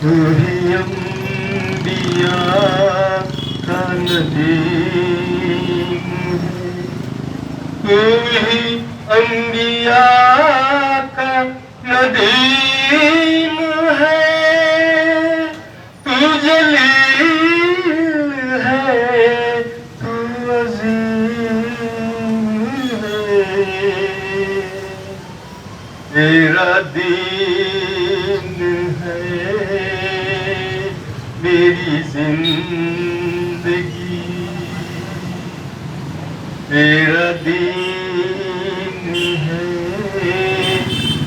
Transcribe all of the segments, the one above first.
تو ہی انبیاء کا ندیم ہے، تو ہی انبیاء کا ندیم ہے، تو جلیل ہے، تو عظیم ہے، تیرا دین ہے میری زندگی، تیرا دین ہے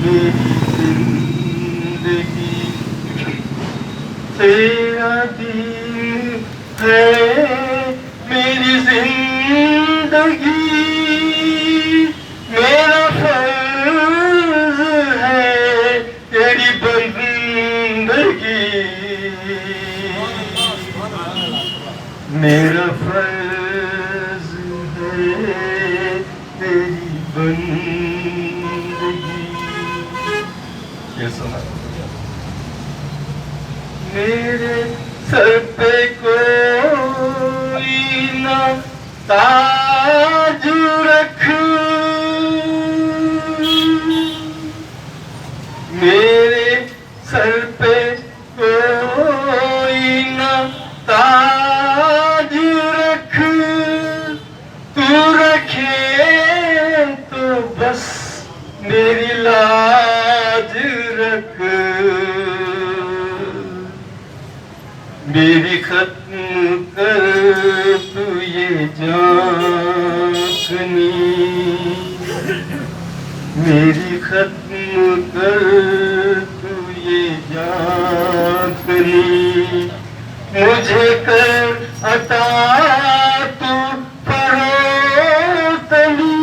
میری زندگی، تیرا دین ہے میری زندگی، میرا فرض ہے تیری بندگی، میرا فرض ہے تیری بندگی۔ یہ سنا میرے سر پہ کوئی نہ تاج رکھ، میرے سر پہ کوئی نہ تاج رکھ، تو رکھے تو بس میری لاج رکھ، میری ختم کر تو یہ جانکنی، میری ختم کر تو یہ جانکنی، مجھے کر عطا تو فروتنی،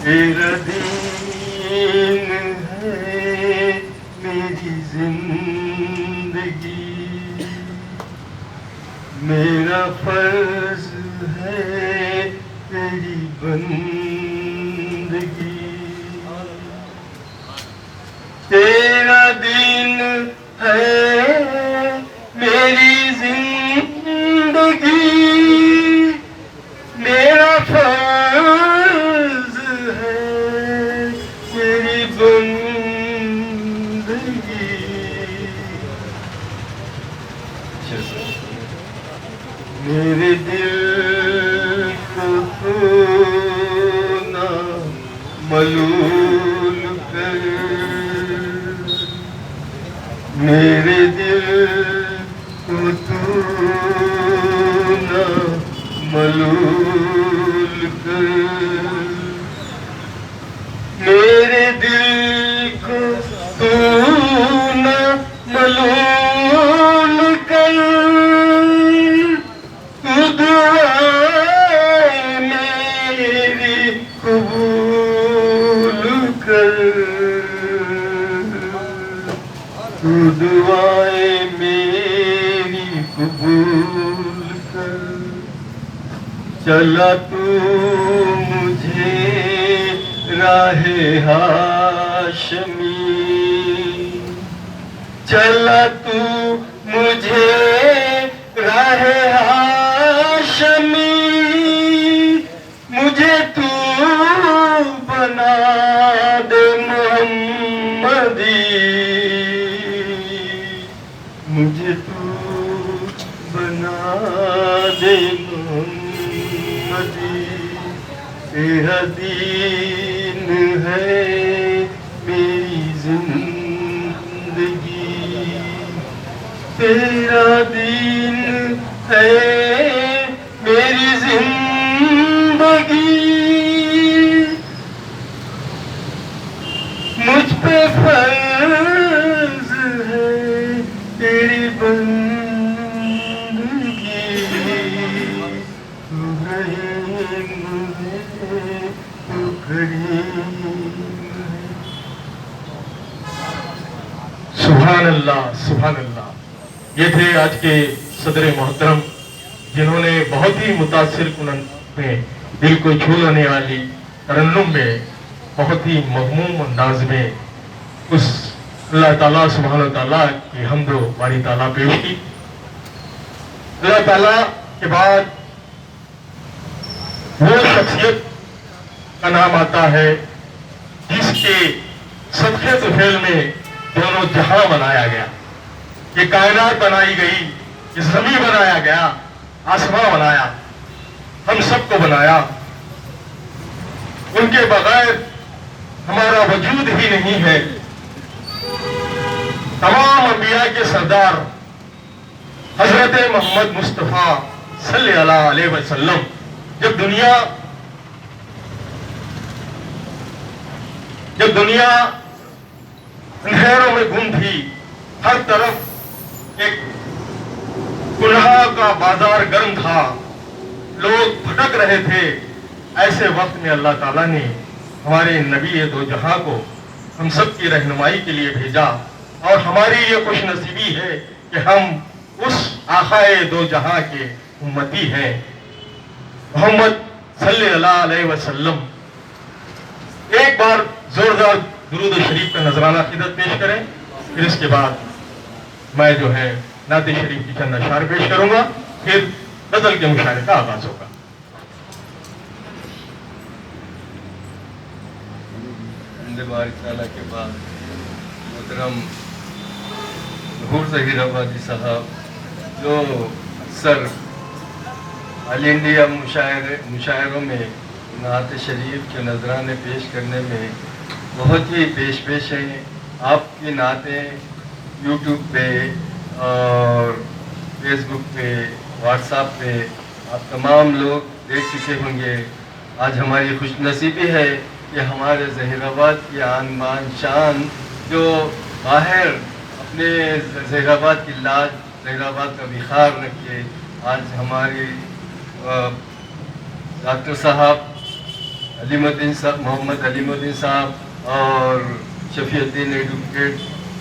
تیرا دین ہے میری زندگی، میرا فرض ہے تیری بندگی، تیرا دین ہے میری زندگی، میرا فرض ہے تیری بندگی۔ میرے دل کو تو نہ ملول کر، میرے دل کو تو نہ ملول کر، میرے دل کو تو نہ ملول کر، تو دعائیں میری قبول کر، تو دعائیں میری قبول کر، چلا تو مجھے راہ ہاشمی، چلا تو مجھے راہ ہاشمی، مجھے تو بنا دے محمدی، مجھے تو بنا دے محمدی، تیرا دین ہے میری زندگی، تیرا دین ہے میری زندگی، مجھ پہ فرض ہے تیری بندگی، تو رحیم ہے تو کریم ہے۔ سبحان اللہ سبحان اللہ۔ یہ تھے آج کے صدر محترم، جنہوں نے بہت ہی متاثر کن میں دل کو چھو لینے والی ترنم میں بہت ہی مضموم انداز میں اس اللہ تعالیٰ سبحانہ تعالیٰ کی حمد و باری تعالیٰ پیش کی۔ اللہ تعالیٰ کے بعد وہ شخصیت کا نام آتا ہے جس کے صدقے طفیل میں دونوں جہاں بنایا گیا، یہ کائنات بنائی گئی، یہ زمین بنایا گیا، آسمان بنایا، ہم سب کو بنایا۔ ان کے بغیر ہمارا وجود ہی نہیں ہے۔ تمام انبیاء کے سردار حضرت محمد مصطفیٰ صلی اللہ علیہ وسلم جب دنیا اندھیروں میں گم تھی، ہر طرف ایک گناہ کا بازار گرم تھا، لوگ بھٹک رہے تھے، ایسے وقت میں اللہ تعالیٰ نے ہمارے نبی دو جہاں کو ہم سب کی رہنمائی کے لیے بھیجا، اور ہماری یہ خوش نصیبی ہے کہ ہم اس آقائے دو جہاں کے امتی ہیں، محمد صلی اللہ علیہ وسلم۔ ایک بار زوردار درود شریف کا نذرانہ خدمت پیش کریں، پھر اس کے بعد میں جو ہے نعت شریف کی چند اشعار پیش کروں گا، پھر غزل کے مشاعرے کا آغاز ہوگا۔ باری تعالیٰ کے بعد محترم ظہور ظہیر آبادی صاحب جو اکثر آل انڈیا مشاعروں میں نعت شریف کے نذرانے پیش کرنے میں بہت ہی پیش ہیں۔ آپ کی نعتیں یوٹیوب پہ اور فیس بک پہ، واٹس ایپ پہ آپ تمام لوگ دیکھ چکے ہوں گے۔ آج ہماری خوش نصیبی ہے کہ ہمارے ظہیر آباد کی آن بان شان جو باہر اپنے ظہیر آباد کی لاج، ظہیر آباد کا وقار رکھے، آج ہماری ڈاکٹر صاحب علیم الدین صاحب، محمد علیم الدین صاحب اور شفیع الدین ایڈوکیٹ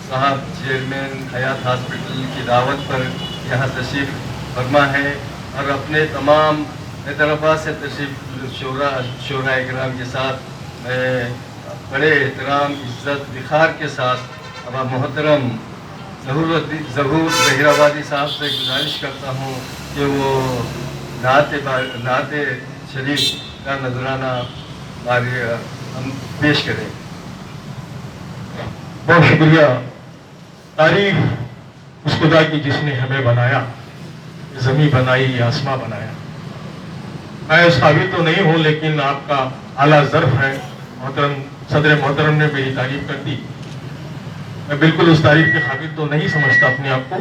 صاحب چیئرمین حیات ہاسپٹل کی دعوت پر یہاں تشریف فرما ہے، اور اپنے تمام حیدرآباد سے تشریف شعراء اکرام کے ساتھ میں بڑے احترام، عزت، وقار کے ساتھ اب محترم ظہور ظہیر آبادی صاحب سے گزارش کرتا ہوں کہ وہ نعت شریف کا نذرانہ ہم پیش کریں۔ بہت شکریہ۔ تعریف اس خدا کی جس نے ہمیں بنایا، زمین بنائی، آسمان بنایا۔ میں اس قابل تو نہیں ہوں، لیکن آپ کا اعلیٰ ظرف ہے، محترم صدر محترم نے میری تعریف کر دی۔ میں بالکل اس تعریف کے قابل تو نہیں سمجھتا اپنے آپ کو۔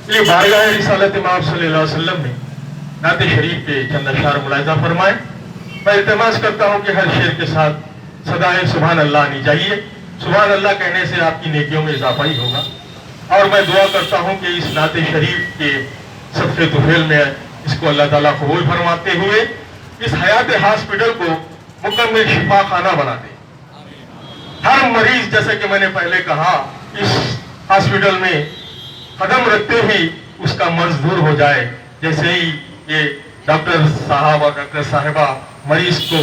یہ بارگاہ رسالت مآب صلی اللہ علیہ وسلم نے نعت شریف کے چند اشعار ملاحظہ فرمائے۔ میں التماس کرتا ہوں کہ ہر شعر کے ساتھ صدائے سبحان اللہ آنی چاہیے۔ سبحان اللہ کہنے سے آپ کی نیکیوں میں اضافہ ہی ہوگا، اور میں دعا کرتا ہوں کہ اس نعت شریف کے صدقے طفیل میں اس کو اللہ تعالیٰ قبول فرماتے ہوئے اس حیات ہاسپٹل کو مکمل شفا خانہ بنا دے۔ ہر مریض، جیسے کہ میں نے پہلے کہا، اس ہاسپٹل میں قدم رکھتے ہی اس کا مرض دور ہو جائے، جیسے ہی یہ ڈاکٹر صاحب اور ڈاکٹر صاحبہ مریض کو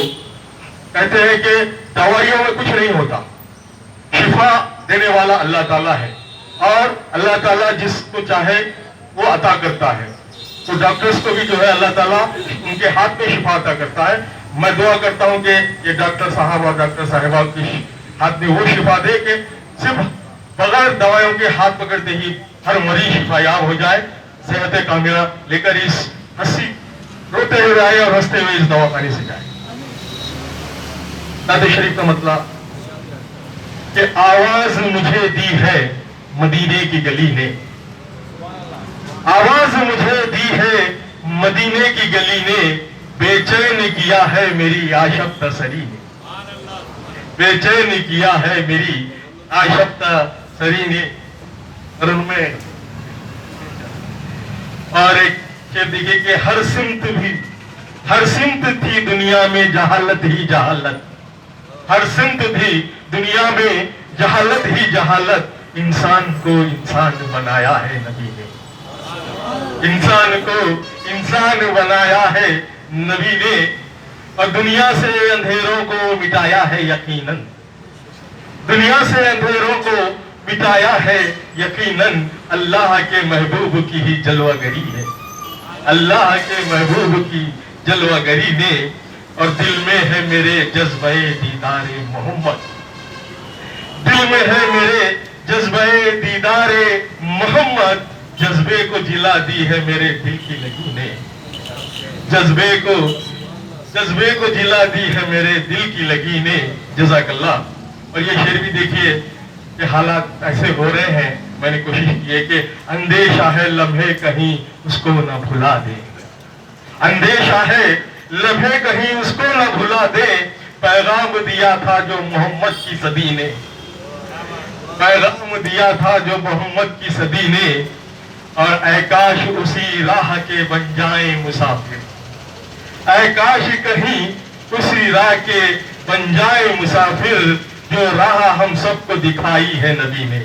کہتے ہیں کہ دوائیوں میں کچھ نہیں ہوتا، شفا دینے والا اللہ تعالیٰ ہے، اور اللہ تعالیٰ جس کو چاہے وہ عطا کرتا ہے۔ تو ڈاکٹرز کو بھی جو ہے اللہ تعالیٰ ان کے ہاتھ میں شفا عطا کرتا ہے۔ میں دعا کرتا ہوں کہ یہ ڈاکٹر صاحب اور ڈاکٹر صاحبہ کے ہاتھ میں وہ شفا دے کہ صرف بغیر دوائیوں کے ہاتھ پکڑتے ہی ہر مریض شفا یاب ہو جائے، صحت کاملہ لے کر اس روتے ہوئے آئے اور ہنستے ہوئے اس دواخانے سے جائے۔ نعت شریف کا مطلب کہ آواز مجھے دی ہے مدینے کی گلی نے، آواز مجھے دی ہے مدینے کی گلی نے، بے چین کیا ہے میری عاشق سری نے، بے چین کیا ہے میری عاشق سری نے۔ اور ان میں اور ایک شعر دیکھیے کہ ہر سمت تھی دنیا میں جہالت ہی جہالت، ہر سمت تھی دنیا میں جہالت ہی جہالت، انسان کو انسان بنایا ہے نبی نے، انسان کو انسان بنایا ہے نبی نے، اور دنیا سے اندھیروں کو مٹایا ہے یقیناً، दुनिया से अंधेरों को मिटाया है, यकीनन अल्लाह के महबूब की ही जलवागरी है, अल्लाह के महबूब की जलवागरी ने। और दिल में है मेरे जज्बे दीदारे मोहम्मद, दिल में है मेरे जज्बे दीदारे मोहम्मद, जज्बे को जिला दी है मेरे दिल की लगी ने, जज्बे को जिला दी है मेरे दिल की लगी ने। जज़ाकल्लाह। और ये शेर भी देखिए कि हालात ऐसे हो रहे हैं, मैंने कोशिश की है कि अंदेशा है लम्हे कहीं उसको न भुला दे, अंदेशा है लम्हे कहीं उसको न भुला दे, पैगाम दिया था जो मोहम्मद की सदी ने, पैगाम दिया था जो मोहम्मद की सदी ने। और ऐ काश उसी राह के बन जाए मुसाफिर, ऐ काश कहीं उसी राह के बन जाए मुसाफिर, जो राह हम सबको दिखाई है नबी ने,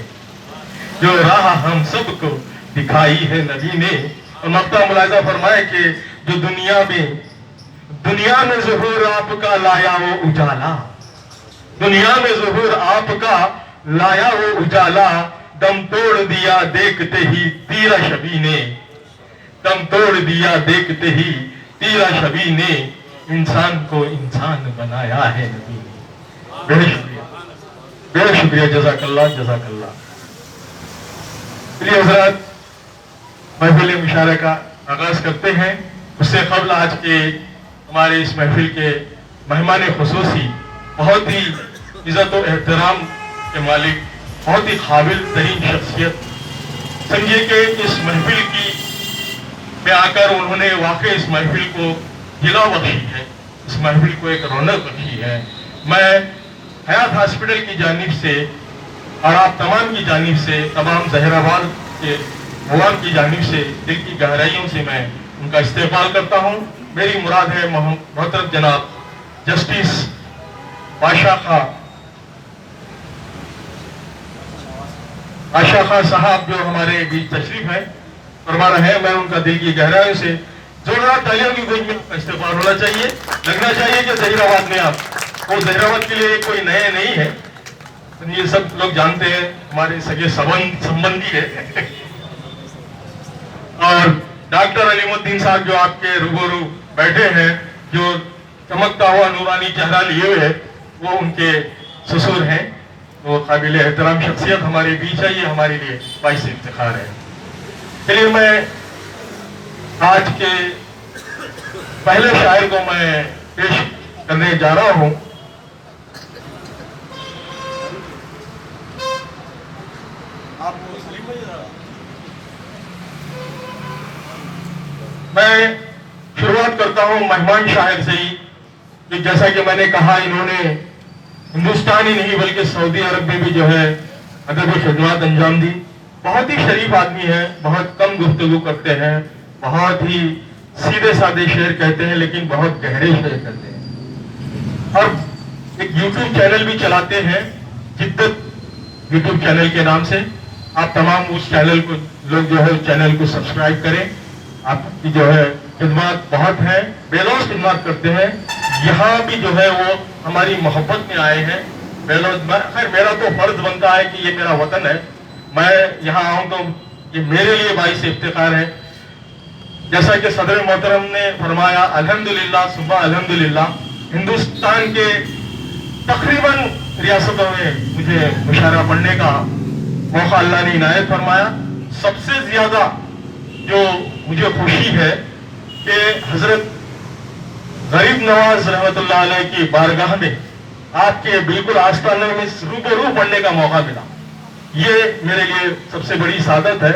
जो राह हम सबको दिखाई है नबी ने। और मक्ता मुलाहिजा फरमाए कि जो दुनिया में ज़ुहूर आपका लाया वो उजाला, दुनिया में ज़ुहूर आपका लाया वो उजाला, दम तोड़ दिया देखते ही तीरा शबी ने, दम तोड़ दिया देखते ही तीरा शबी ने, इंसान को इंसान बनाया है नबी ने। बेहद शुक्रिया, जज़ाकल्लाह जज़ाकल्लाह। प्रिय हज़रात, महफिल मुशारा का आगाज करते हैं। उससे कबल आज के हमारे इस महफिल के मेहमान खुसूसी, बहुत ही इज्जत और एहतराम के मालिक, बहुत ही काबिल तरीन शख्सियत, समझिए कि इस महफिल की में आकर उन्होंने वाकई इस महफिल को जिला बख्शी है, इस महफिल को एक रौनक बख्शी है। मैं हयात हॉस्पिटल की जानिब से और आप तमाम की जानिब से, तमाम ज़हीराबाद के अवाम की जानिब से दिल की गहराइयों से मैं उनका इस्तेमाल करता हूँ। मेरी मुराद है मोहतरम जनाब जस्टिस बादशाह खां साहब जो हमारे बीच तशरीफ है फरमा रहे हैं। मैं उनका दिल की गहराइयों से जोरदार तालियों की गूंज में इस्तेमाल होना चाहिए, लगना चाहिए कि ज़हीराबाद में आप, वो ज़हीराबाद के लिए कोई नए नहीं है, ये सब लोग जानते हैं, हमारे सगे संबंधी है। और डॉक्टर अलीमुद्दीन साहब जो आपके रूबरू बैठे हैं, जो चमकता हुआ नूरानी चेहरा लिए हुए है, वो उनके ससुर हैं। वो काबिल एहतराम शख्सियत हमारे बीच है, ये हमारे लिए बाइस इफ्तिखार है। चलिए, मैं आज के पहले शायर को मैं पेश करने जा रहा हूं। मैं शुरुआत करता हूं मेहमान शायर से ही, कि जैसा कि मैंने कहा, इन्होंने हिंदुस्तान ही नहीं बल्कि सऊदी अरब में भी जो है अदबी खिदमत अंजाम दी। बहुत ही शरीफ आदमी है, बहुत कम गुफ्तगू करते हैं, बहुत ही सीधे साधे शेर कहते हैं, लेकिन बहुत गहरे शेर कहते हैं। और एक यूट्यूब चैनल भी चलाते हैं, जिद्दत यूट्यूब चैनल के नाम से। आप तमाम उस चैनल को लोग जो है उस चैनल को सब्सक्राइब करें। आपकी जो है खिदमत बहुत है, बेलौस खिदमत करते हैं। यहाँ भी जो है वो हमारी मोहब्बत में आए हैं बेलौस। खैर, मेरा तो फर्ज बनता है कि ये मेरा वतन है, मैं यहाँ आऊँ तो ये मेरे लिए बाइस इफ्तिखार है। जैसा कि सदर मोहतरम ने फरमाया, अल्हम्दुलिल्लाह सुबह अल्हम्दुलिल्लाह, हिंदुस्तान के तकरीबन रियासतों में मुझे मुशायरा पढ़ने का मौका अल्लाह ने इनायत फरमाया। सबसे ज्यादा जो मुझे खुशी है कि हजरत गरीब नवाज रहमतुल्लाह अलैह की बारगाह में आपके बिल्कुल आस्थाने में रूबरू पढ़ने का मौका मिला। ये मेरे लिए सबसे बड़ी सादत है।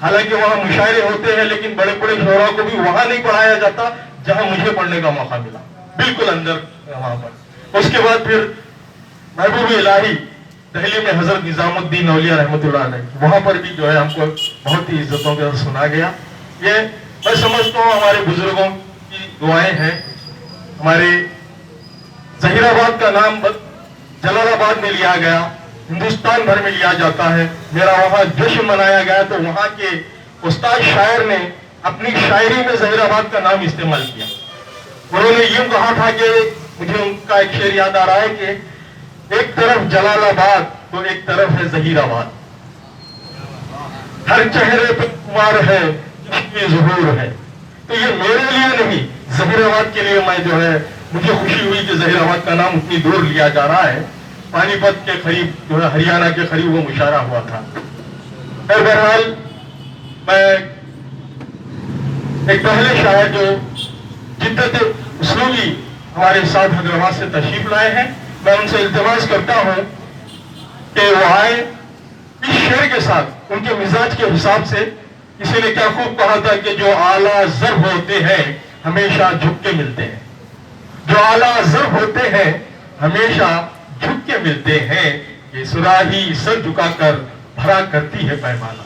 हालांकि वहाँ मुशायरे होते हैं, लेकिन बड़े बड़े शोरा को भी वहां नहीं पढ़ाया जाता जहां मुझे पढ़ने का मौका मिला, बिल्कुल अंदर वहां पर। उसके बाद फिर महबूब इलाही दिल्ली में हजरत निजामुद्दीन औलिया रहमतुल्लाह अलैह, वहां पर भी जो है हमको बहुत ही इज्जतों के साथ सुना गया। ये मैं समझता हूँ हमारे बुजुर्गों की दुआएं हैं। हमारे ज़हीराबाद का नाम जलालाबाद में लिया गया, हिंदुस्तान भर में लिया जाता है। मेरा वहाँ जश्न मनाया गया तो वहाँ के उस्ताद शायर ने अपनी शायरी में ज़हीराबाद का नाम इस्तेमाल किया। उन्होंने यूं कहा था कि मुझे उनका एक शेर याद आ रहा है कि ایک طرف جلال آباد تو ایک طرف ہے ظہیر آباد. ہر چہرے پہ کمار ہے اس میں ظہور ہے. تو یہ میرے لیے نہیں, ظہیر آباد کے لیے میں جو ہے مجھے خوشی ہوئی کہ ظہیر آباد کا نام اتنی دور لیا جا رہا ہے. پانی پت کے قریب جو ہے ہریانہ کے قریب وہ مشاعرہ ہوا تھا. بہرحال میں ایک پہلے شاعر جو جدت اسلوبی ہمارے ساتھ حیدرآباد سے تشریف لائے ہیں, میں ان سے التماس کرتا ہوں کہ وہ آئے اس شعر کے ساتھ ان کے مزاج کے حساب سے. کسی نے کیا خوب کہا تھا کہ جو اعلیٰ ضرب ہوتے ہیں ہمیشہ جھک کے ملتے ہیں. جو اعلیٰ ضرب ہوتے ہیں ہمیشہ جھک کے ملتے ہیں. یہ صراحی سر جھکا کر بھرا کرتی ہے پیمانہ.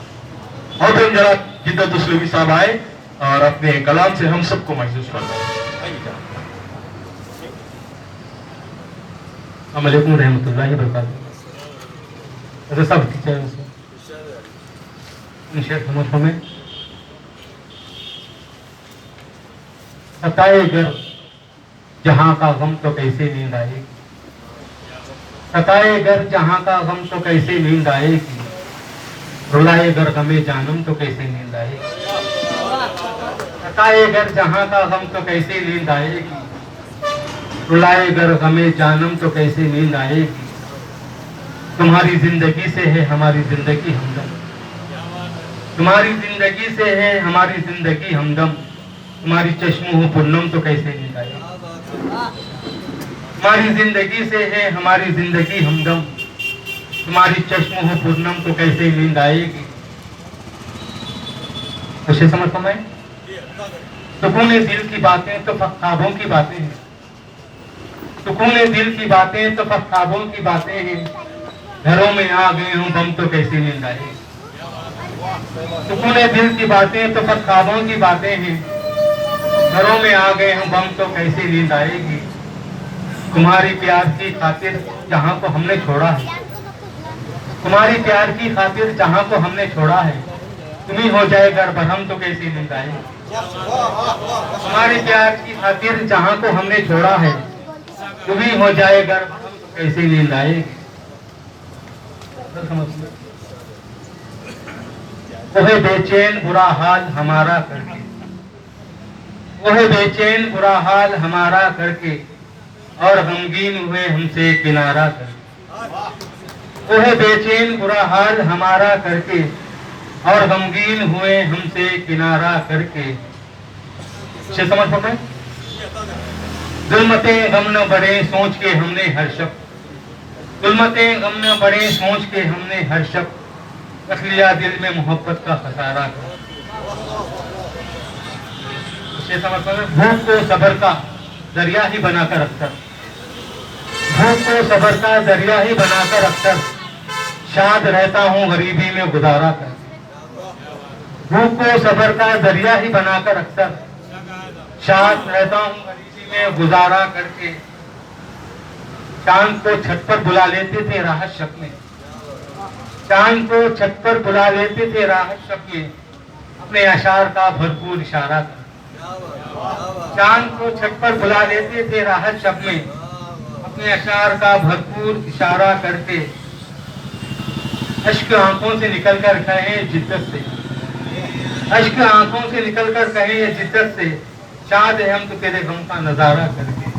اور پھر جناب جدت اسلوبی صاحب آئے اور اپنے کلام سے ہم سب کو محسوس کرنا. السلام علیکم ورحمۃ اللہ وبرکاتہ. حضرت صاحب ٹیچر ہمیں ستائے گر جہاں کا غم تو کیسے نیند آئے گی. ستائے گر جہاں کا غم تو کیسے نیند آئے گی. رلائے گر غم جانم تو کیسے نیند آئے گی. ستائے گر جہاں کا غم تو کیسے نیند آئے گی. رلائے گر غم جانم تو کیسے نیند آئے گی. تمہاری زندگی سے ہے ہماری زندگی ہمدم. تمہاری زندگی سے ہے ہماری زندگی ہمدم. تمہاری چشموں پرنم تو کیسے نیند آئے گی. تمہاری زندگی سے ہے ہماری زندگی ہمدم. تمہاری چشموں پرنم تو کیسے نیند آئے گی. اسے سمجھ میں سکون دل کی باتیں تو خوابوں کی باتیں ہیں. سکون دل کی باتیں تو خوابوں کی باتیں ہیں. گھروں میں آ گئے ہوں بم تو کیسے نیند آئے گی. سکون دل کی باتیں تو خوابوں کی باتیں ہیں. گھروں میں آ گئے ہوں بم تو کیسے نیند آئے گی. تمہاری پیار کی خاطر جہاں کو ہم نے چھوڑا ہے. تمہاری پیار کی خاطر جہاں کو ہم نے چھوڑا ہے. تمہیں ہو جائے گر برہم تو کیسے نیند آئے گی. تمہاری پیار کی خاطر جہاں کو ہم نے چھوڑا ہے. تمہیں ہو جائے گر برہم تو کیسے نیند آئے گی. وہ بے چین برا حال ہمارا کر کے. وہ بے چین برا حال ہمارا کر کے اور غمگین ہوئے ہم سے کنارہ کر کے. وہ بے چین برا حال ہمارا کر کے اور غمگین ہوئے ہم سے کنارہ کر کے. سمجھ پکڑے. ظلمتیں غم نہ بڑھے سوچ کے ہم نے ہر شب. ظلمتیں غم نہ بڑھے سوچ کے ہم نے ہر شب رکھ لیا دل میں محبت کا خسارہ. سمجھ پکڑے. بھوک کو صبر کا ذریعہ ہی بنا کر اکثر. بھوک کو صبر کا ذریعہ ہی بنا کر اکثر شاد رہتا ہوں غریبی میں گزارا کر. بھوک کو صبر کا ذریعہ ہی بنا کر اکثر شاد رہتا ہوں غریبی میں گزارا کر کے. چاند کو چھت پر بلا لیتے تھے راحت شب میں. چاند کو چھت پر بلا لیتے تھے راحت شب میں اپنے اشعار کا بھرپور اشارہ کر. چاند کو چھت پر بلا لیتے تھے راحت شب میں اپنے اشعار کا بھرپور اشارہ کر کے. اشک آنکھوں سے نکل کر کہیں جدت سے. اشک آنکھوں سے نکل کر کہیں جدت سے شاد ہے ہم تو تیرے غم کا نظارہ کر کے.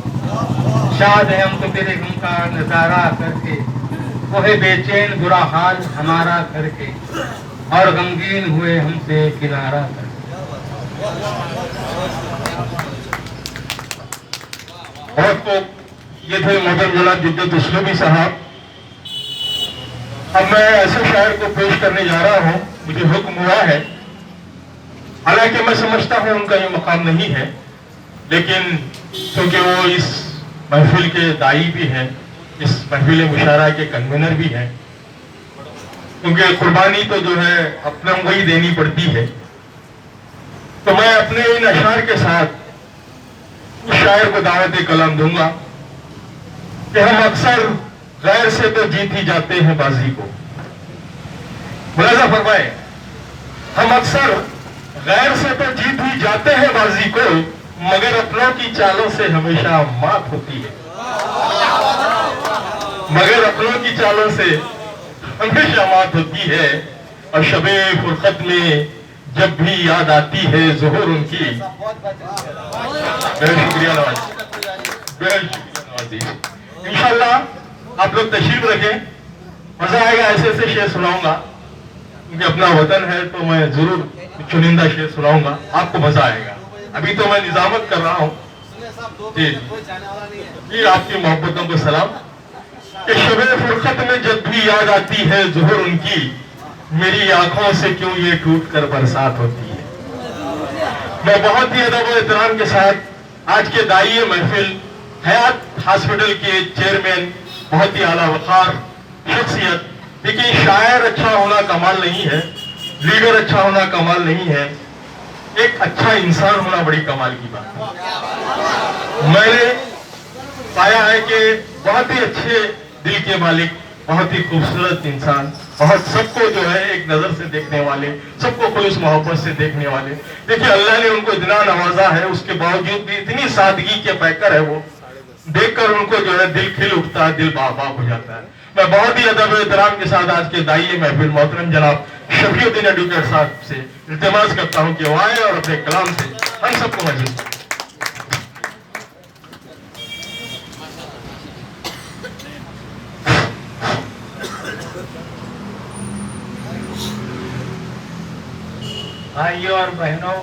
شاد ہے ہم تو تیرے غم کا نظارہ کر کے. وہ بے چین برا حال ہمارا کر کے اور غمگین ہوئے ہم سے کنارہ کر کے. بہت کو یہ تھے محترم جناب جدت اسلوبی صاحب. اب میں ایسے شاعر کو پیش کرنے جا رہا ہوں, مجھے حکم ہوا ہے. حالانکہ میں سمجھتا ہوں ان کا یہ مقام نہیں ہے, لیکن کیونکہ وہ اس محفل کے داعی بھی ہیں, اس محفل مشاعرہ کے کنوینر بھی ہیں, کیونکہ قربانی تو جو ہے اپنا وہی دینی پڑتی ہے. تو میں اپنے ان اشعار کے ساتھ اس شاعر کو دعوت کلام دوں گا کہ ہم اکثر غیر سے تو جیت ہی جاتے ہیں بازی کو. ملاحظہ فرمائے, ہم اکثر غیر سے تو جیت ہی جاتے ہیں بازی کو مگر اپنوں کی چالوں سے ہمیشہ مات ہوتی ہے. मगर अपनों की चालों से हमेशा मात होती है। और शबे फुरकत में जब भी याद आती है ज़ुहूर उनकी। बहुत शुक्रिया नवाज, बहुत शुक्रिया नवाजी। इंशाअल्लाह आप लोग तशरीफ रखें, मजा आएगा। ऐसे ऐसे शेर सुनाऊंगा क्योंकि अपना वतन है तो मैं जरूर चुनिंदा शेर सुनाऊंगा, आपको मजा आएगा। अभी तो मैं निजामत कर रहा हूँ जी। आपकी मोहब्बतों को सलाम। कि शबे फुरकत में जब भी याद आती है ज़ुहूर उनकी, मेरी आंखों से क्यों ये टूट कर बरसात होती है। मैं बहुत ही अदब और एहतराम के साथ आज के दाई महफिल हयात हॉस्पिटल के चेयरमैन, बहुत ही आला वकार शख्सियत। देखिए, शायर अच्छा होना कमाल नहीं है, लीडर अच्छा होना कमाल नहीं है, एक अच्छा इंसान होना बड़ी कमाल की बात है। मैंने पाया है कि बहुत ही अच्छे दिल के मालिक, बहुत ही खूबसूरत इंसान, बहुत सबको जो है एक नजर से देखने वाले, सबको खुलूस मोहब्बत से देखने वाले। देखिए, अल्लाह ने उनको इतना नवाजा है, उसके बावजूद भी इतनी सादगी के पैकर है वो। देखकर उनको जो है दिल खिल उठता है, दिल बाग हो जाता है। मैं बहुत ही अदब एहतराम के साथ आज के दाई महफिल मोहतरम जनाब शफीउद्दीन एडवोकेट साहब से इल्तिमास करता हूं कि वो आए और अपने कलाम से हम सबको मजबूत करें। भाइयों और बहनों,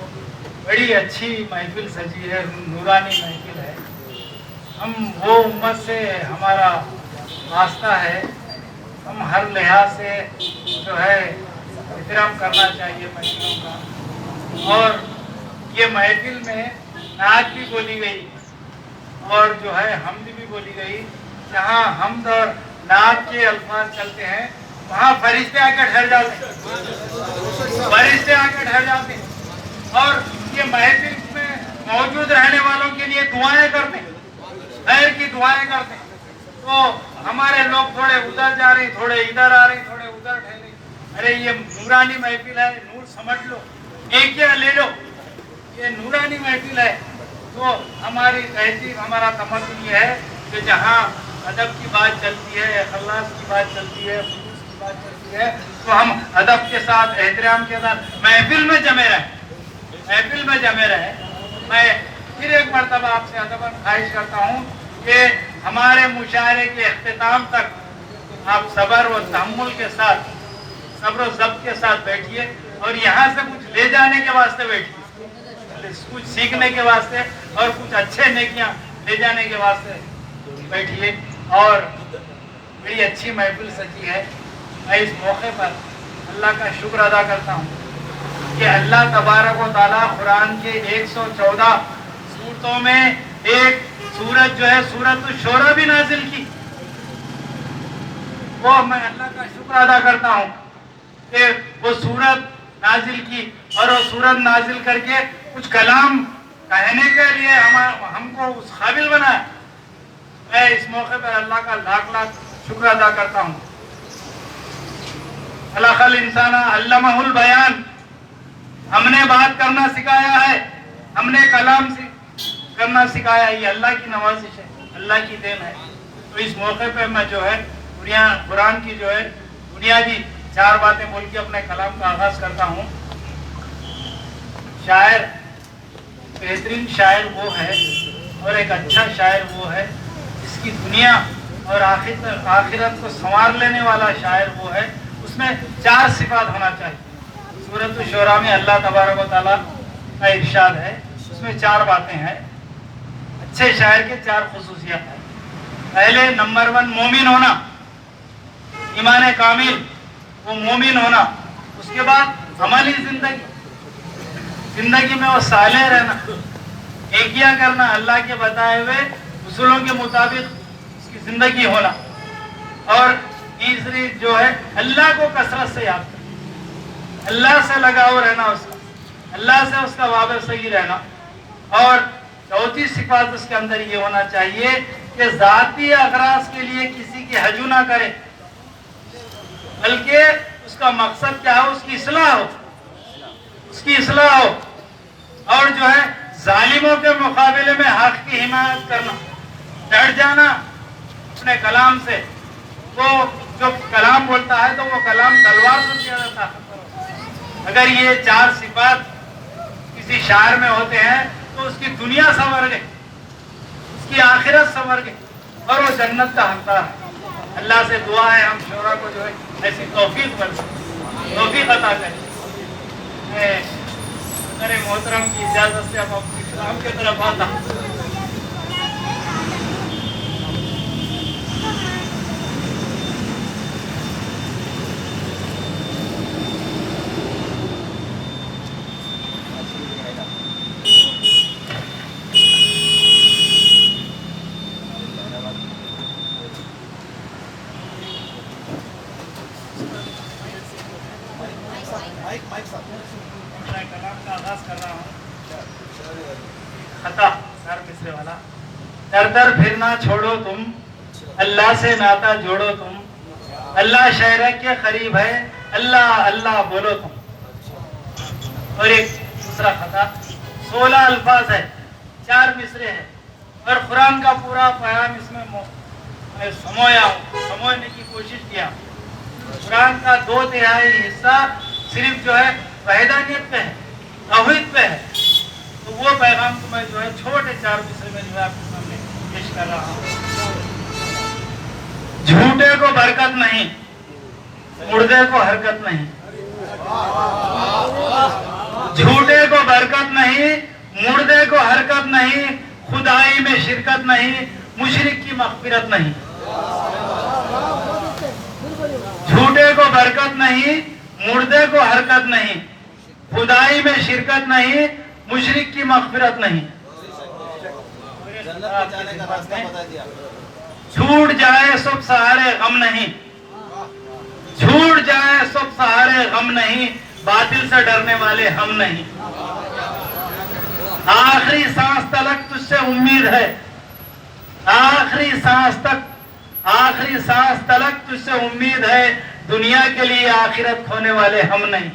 बड़ी अच्छी महफिल सजी है, नूरानी महफिल है। हम वो उम्मत से हमारा वास्ता है, हम हर लिहाज से जो है एहतराम करना चाहिए महफिलों का। और ये महफिल में नात भी बोली गई और जो है हम्द भी बोली गई। जहाँ हम्द और नात के अल्फाज चलते हैं वहाँ फरिश्ते आकर ठहर जाते हैं, फरिश्ते आकर ठहर जाते हैं। और ये महफिल में मौजूद रहने वालों के लिए दुआएं करते हैं, खैर की दुआएं करते हैं। तो हमारे लोग थोड़े उधर जा रहे हैं, थोड़े इधर आ रहे हैं, थोड़े उधर ठहरे। अरे ये नूरानी महफिल है, नूर समझ लो, एक या ले लो, ये नूरानी महफिल है। तो हमारी तहजीब, हमारा तमद्दुन ये है कि जहाँ अदब की बात चलती है, अखलास की बात चलती है, खुलूस की बात चलती है, तो हम अदब के साथ, एहतराम के साथ महफिल में जमे रहें, महफिल में जमे रहें। मैं फिर एक मरतबा आपसे अदबन ख्वाहिश करता हूँ कि हमारे मुशायरे के इख्तिताम तक आप सब्र व तहम्मुल के साथ, सब्र व ज़ब्त के साथ बैठिए और यहाँ से कुछ ले जाने के वास्ते बैठिए, कुछ सीखने के वास्ते और कुछ अच्छे नेकियां ले जाने के वास्ते बैठिए। और बड़ी अच्छी महफिल सजी है। मैं इस मौके पर अल्लाह का शुक्र अदा करता हूँ कि अल्लाह तबारक व तआला कुरान के 114 सूरतों में एक सूरत जो है सूरत शुरा भी नाजिल की। वो मैं अल्लाह का शुक्र अदा करता हूँ कि वो सूरत नाजिल की और वो सूरत नाजिल करके कुछ कलाम कहने के लिए हमको उस काबिल बनाया। मैं इस मौके पर अल्लाह का लाख लाख शुक्र अदा करता हूँ। खलक़ल इंसाना अल्लमहुल बयान, हमने बात करना सिखाया है, हमने कलाम करना सिखाया है। ये अल्लाह की नवाजिश है, अल्लाह की देन है। तो इस मौके पर मैं जो है कुरान की जो है बुनियादी 4 बातें बोल के अपने कलाम का आगाज करता हूँ। शायर, बेहतरीन शायर वो है और एक अच्छा शायर वो है जिसकी दुनिया और आखिरत को संवार लेने वाला शायर वो है। उसमें 4 सिफात होना चाहिए। सूरत शुरा में अल्लाह तबारक व तआला का इरशाद है, उसमें 4 बातें हैं। अच्छे शायर के 4 खुसूसियत हैं। पहले नंबर 1 मोमिन होना, ईमान कामिल, वो मोमिन होना। उसके बाद अमली जिंदगी में वो साले रहना, नेकियां करना, अल्लाह के बताए हुए उसूलों के मुताबिक उसकी जिंदगी होना। और तीसरी जो है अल्लाह को कसरत से याद करना, अल्लाह से लगाव रहना, उसका अल्लाह से उसका वाबस्तगी रहना। और चौथी सिफात उसके अंदर ये होना चाहिए कि जाती अगराज के लिए किसी की हजू ना करे, बल्कि उसका मकसद क्या हो, उसकी इस्लाह हो, उसकी इस्लाह हो। और जो है जालिमों के मुकाबले में हक की हिमायत करना, डट जाना अपने कलाम से وہ جو کلام بولتا ہے تو وہ کلام تلوار سے زیادہ طاقتور ہوتا ہے۔ اگر یہ 4 صفات کسی شاعر میں ہوتے ہیں تو اس کی دنیا سنور گئی، اس کی آخرت سنور گئی اور وہ جنت کا حقدار ہے۔ اللہ سے دعا ہے ہم شعرا کو جو ہے ایسی توفیق توفیق عطا کرے۔ میں میرے محترم کی اجازت سے اب اپنے کلام کی طرف آتا ہوں۔ میں کلام کا آغاز کر رہا ہوں۔ خطا سر مصرے والا۔ در در پھرنا چھوڑو تم، اللہ سے ناتا جوڑو تم، اللہ شہرک کے قریب ہے، اللہ اللہ بولو تم۔ اور ایک دوسرا خطا، 16 الفاظ ہے، 4 مصرے ہیں اور قرآن کا پورا پیغام اس میں سمونے کی کوشش کیا۔ قرآن کا 2/3 حصہ صرف جو ہے وحدانیت پہ ہے، توحید پہ ہے، تو وہ پیغام کو میں جو ہے چھوٹے 4 مصرے میں جو ہے آپ کے سامنے پیش کر رہا ہوں۔ جھوٹے کو برکت نہیں، مردے کو حرکت نہیں، جھوٹے کو برکت نہیں، مردے کو حرکت نہیں، خدائی میں شرکت نہیں، مشرک کی مغفرت نہیں۔ جھوٹے کو برکت نہیں، مردے کو حرکت نہیں، خدائی میں شرکت نہیں، مشرک کی مغفرت نہیں۔ چھوٹ جائے سب سہارے غم نہیں، چھوٹ جائے سب سہارے غم نہیں، باطل سے ڈرنے والے ہم نہیں۔ آخری سانس تلک تجھ سے امید ہے، آخری سانس تلک تجھ سے امید ہے، دنیا کے لیے آخرت کھونے والے ہم نہیں۔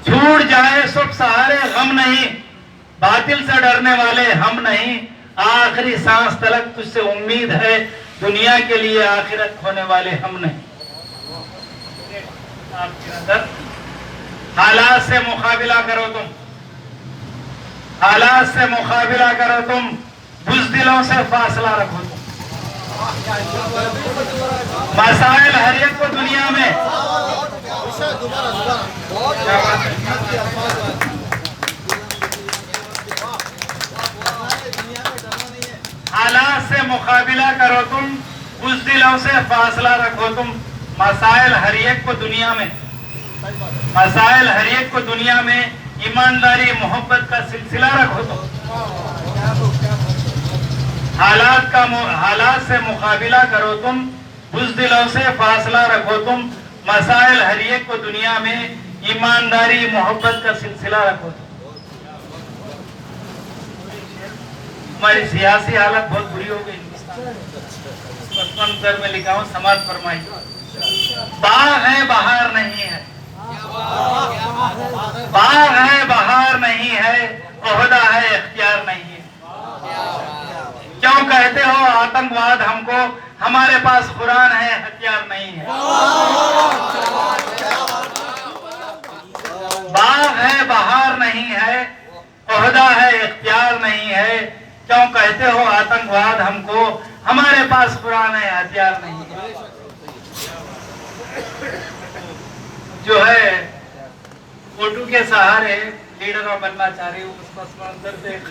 چھوٹ جائے سب سہارے غم نہیں، باطل سے ڈرنے والے ہم نہیں، آخری سانس تلک تجھ سے امید ہے، دنیا کے لیے آخرت کھونے والے ہم نہیں۔ آپ کی نظر، حالات سے مقابلہ کرو تم، حالات سے مقابلہ کرو تم، بزدلوں سے فاصلہ رکھو تم۔ مسائل ہر ایک کو دنیا میں حالات سے مقابلہ کرو تم، بزدلوں سے فاصلہ رکھو تم۔ مسائل ہر ایک کو دنیا میں، مسائل ہر ایک کو دنیا میں، ایمانداری محبت کا سلسلہ رکھو تم۔ حالات سے مقابلہ کرو تم، بزدلوں سے فاصلہ رکھو تم، مسائل ہر ایک کو دنیا میں، ایمانداری محبت کا سلسلہ رکھو تم۔ ہماری سیاسی حالت بہت بری ہو گئی ہندوستان میں لکھا ہوں، سماعت فرمائی۔ باغ ہے بہار نہیں ہے، باغ ہے بہار نہیں ہے، عہدہ ہے اختیار نہیں ہے۔ کیوں کہتے ہو آتنکواد ہم کو، ہمارے پاس قرآن ہے ہتھیار نہیں ہے۔ باغ ہے بہار نہیں ہے، عہدہ ہے اختیار نہیں ہے، کیوں کہتے ہو آتنکواد ہم کو، ہمارے پاس قرآن ہے ہتھیار نہیں ہے۔ جو ہے فوٹو کے سہارے لیڈر بننا چاہ رہی ہوں، اس پس منظر دیکھ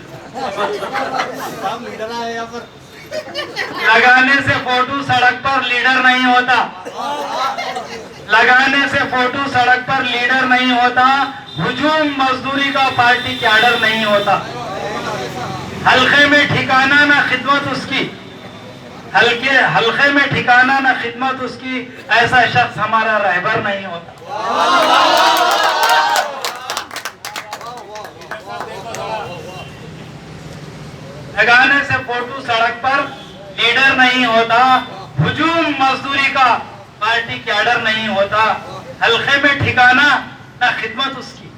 لگانے سے فوٹو سڑک پر لیڈر نہیں ہوتا، لگانے سے فوٹو سڑک پر لیڈر نہیں ہوتا، ہجوم مزدوری کا پارٹی کیڈر نہیں ہوتا۔ حلقے میں ٹھکانہ نہ خدمت اس کی، حلقے میں ٹھکانہ نہ خدمت اس کی، ایسا شخص ہمارا رہبر نہیں ہوتا۔ لگانے سے فوٹو سڑک پر لیڈر نہیں ہوتا، ہجوم مزدوری کا پارٹی کیڈر نہیں ہوتا، حلقے میں ٹھکانہ نہ خدمت اس کی،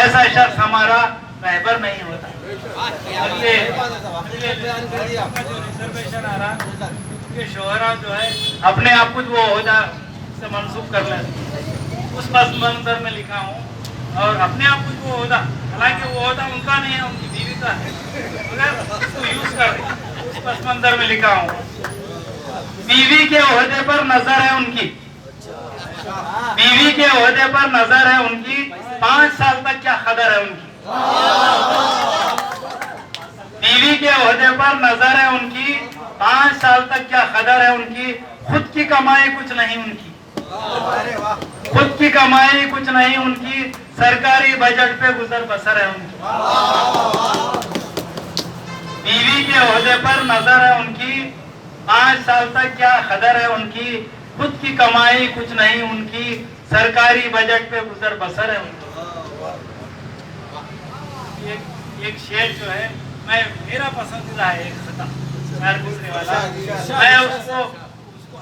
ایسا شخص ہمارا رہبر نہیں ہوتا۔ रिजर्वेशन आ रहा ये शोहरा जो है अपने आप कुछ वो ओहदा से मंसूब कर ले, उस पस मंजर में लिखा हूँ और अपने आप कुछ वो ओहदा, हालांकि वो ओहदा उनका नहीं है, उनकी बीवी का है, मगर उसको यूज कर रहे हैं। उस पस मंजर में लिखा हूँ बीवी के ओहदे पर नजर है उनकी, बीवी के ओहदे पर नजर है उनकी, 5 साल तक क्या कदर है उनकी। बीवी के ओहदे पर नजर है उनकी, 5 साल तक क्या कदर है उनकी। खुद की कमाई कुछ नहीं उनकी, खुद की कमाई कुछ नहीं उनकी, सरकारी बजट पे गुजर बसर है उनकी। बीवी के ओहदे पर नजर है उनकी, 5 साल तक क्या कदर है उनकी। खुद की कमाई कुछ नहीं उनकी, सरकारी बजट पे गुजर बसर है उनकी। एक शेर जो है मेरा पसंदीदा है, एक खता शायर गुजरे वाला, मैं उसको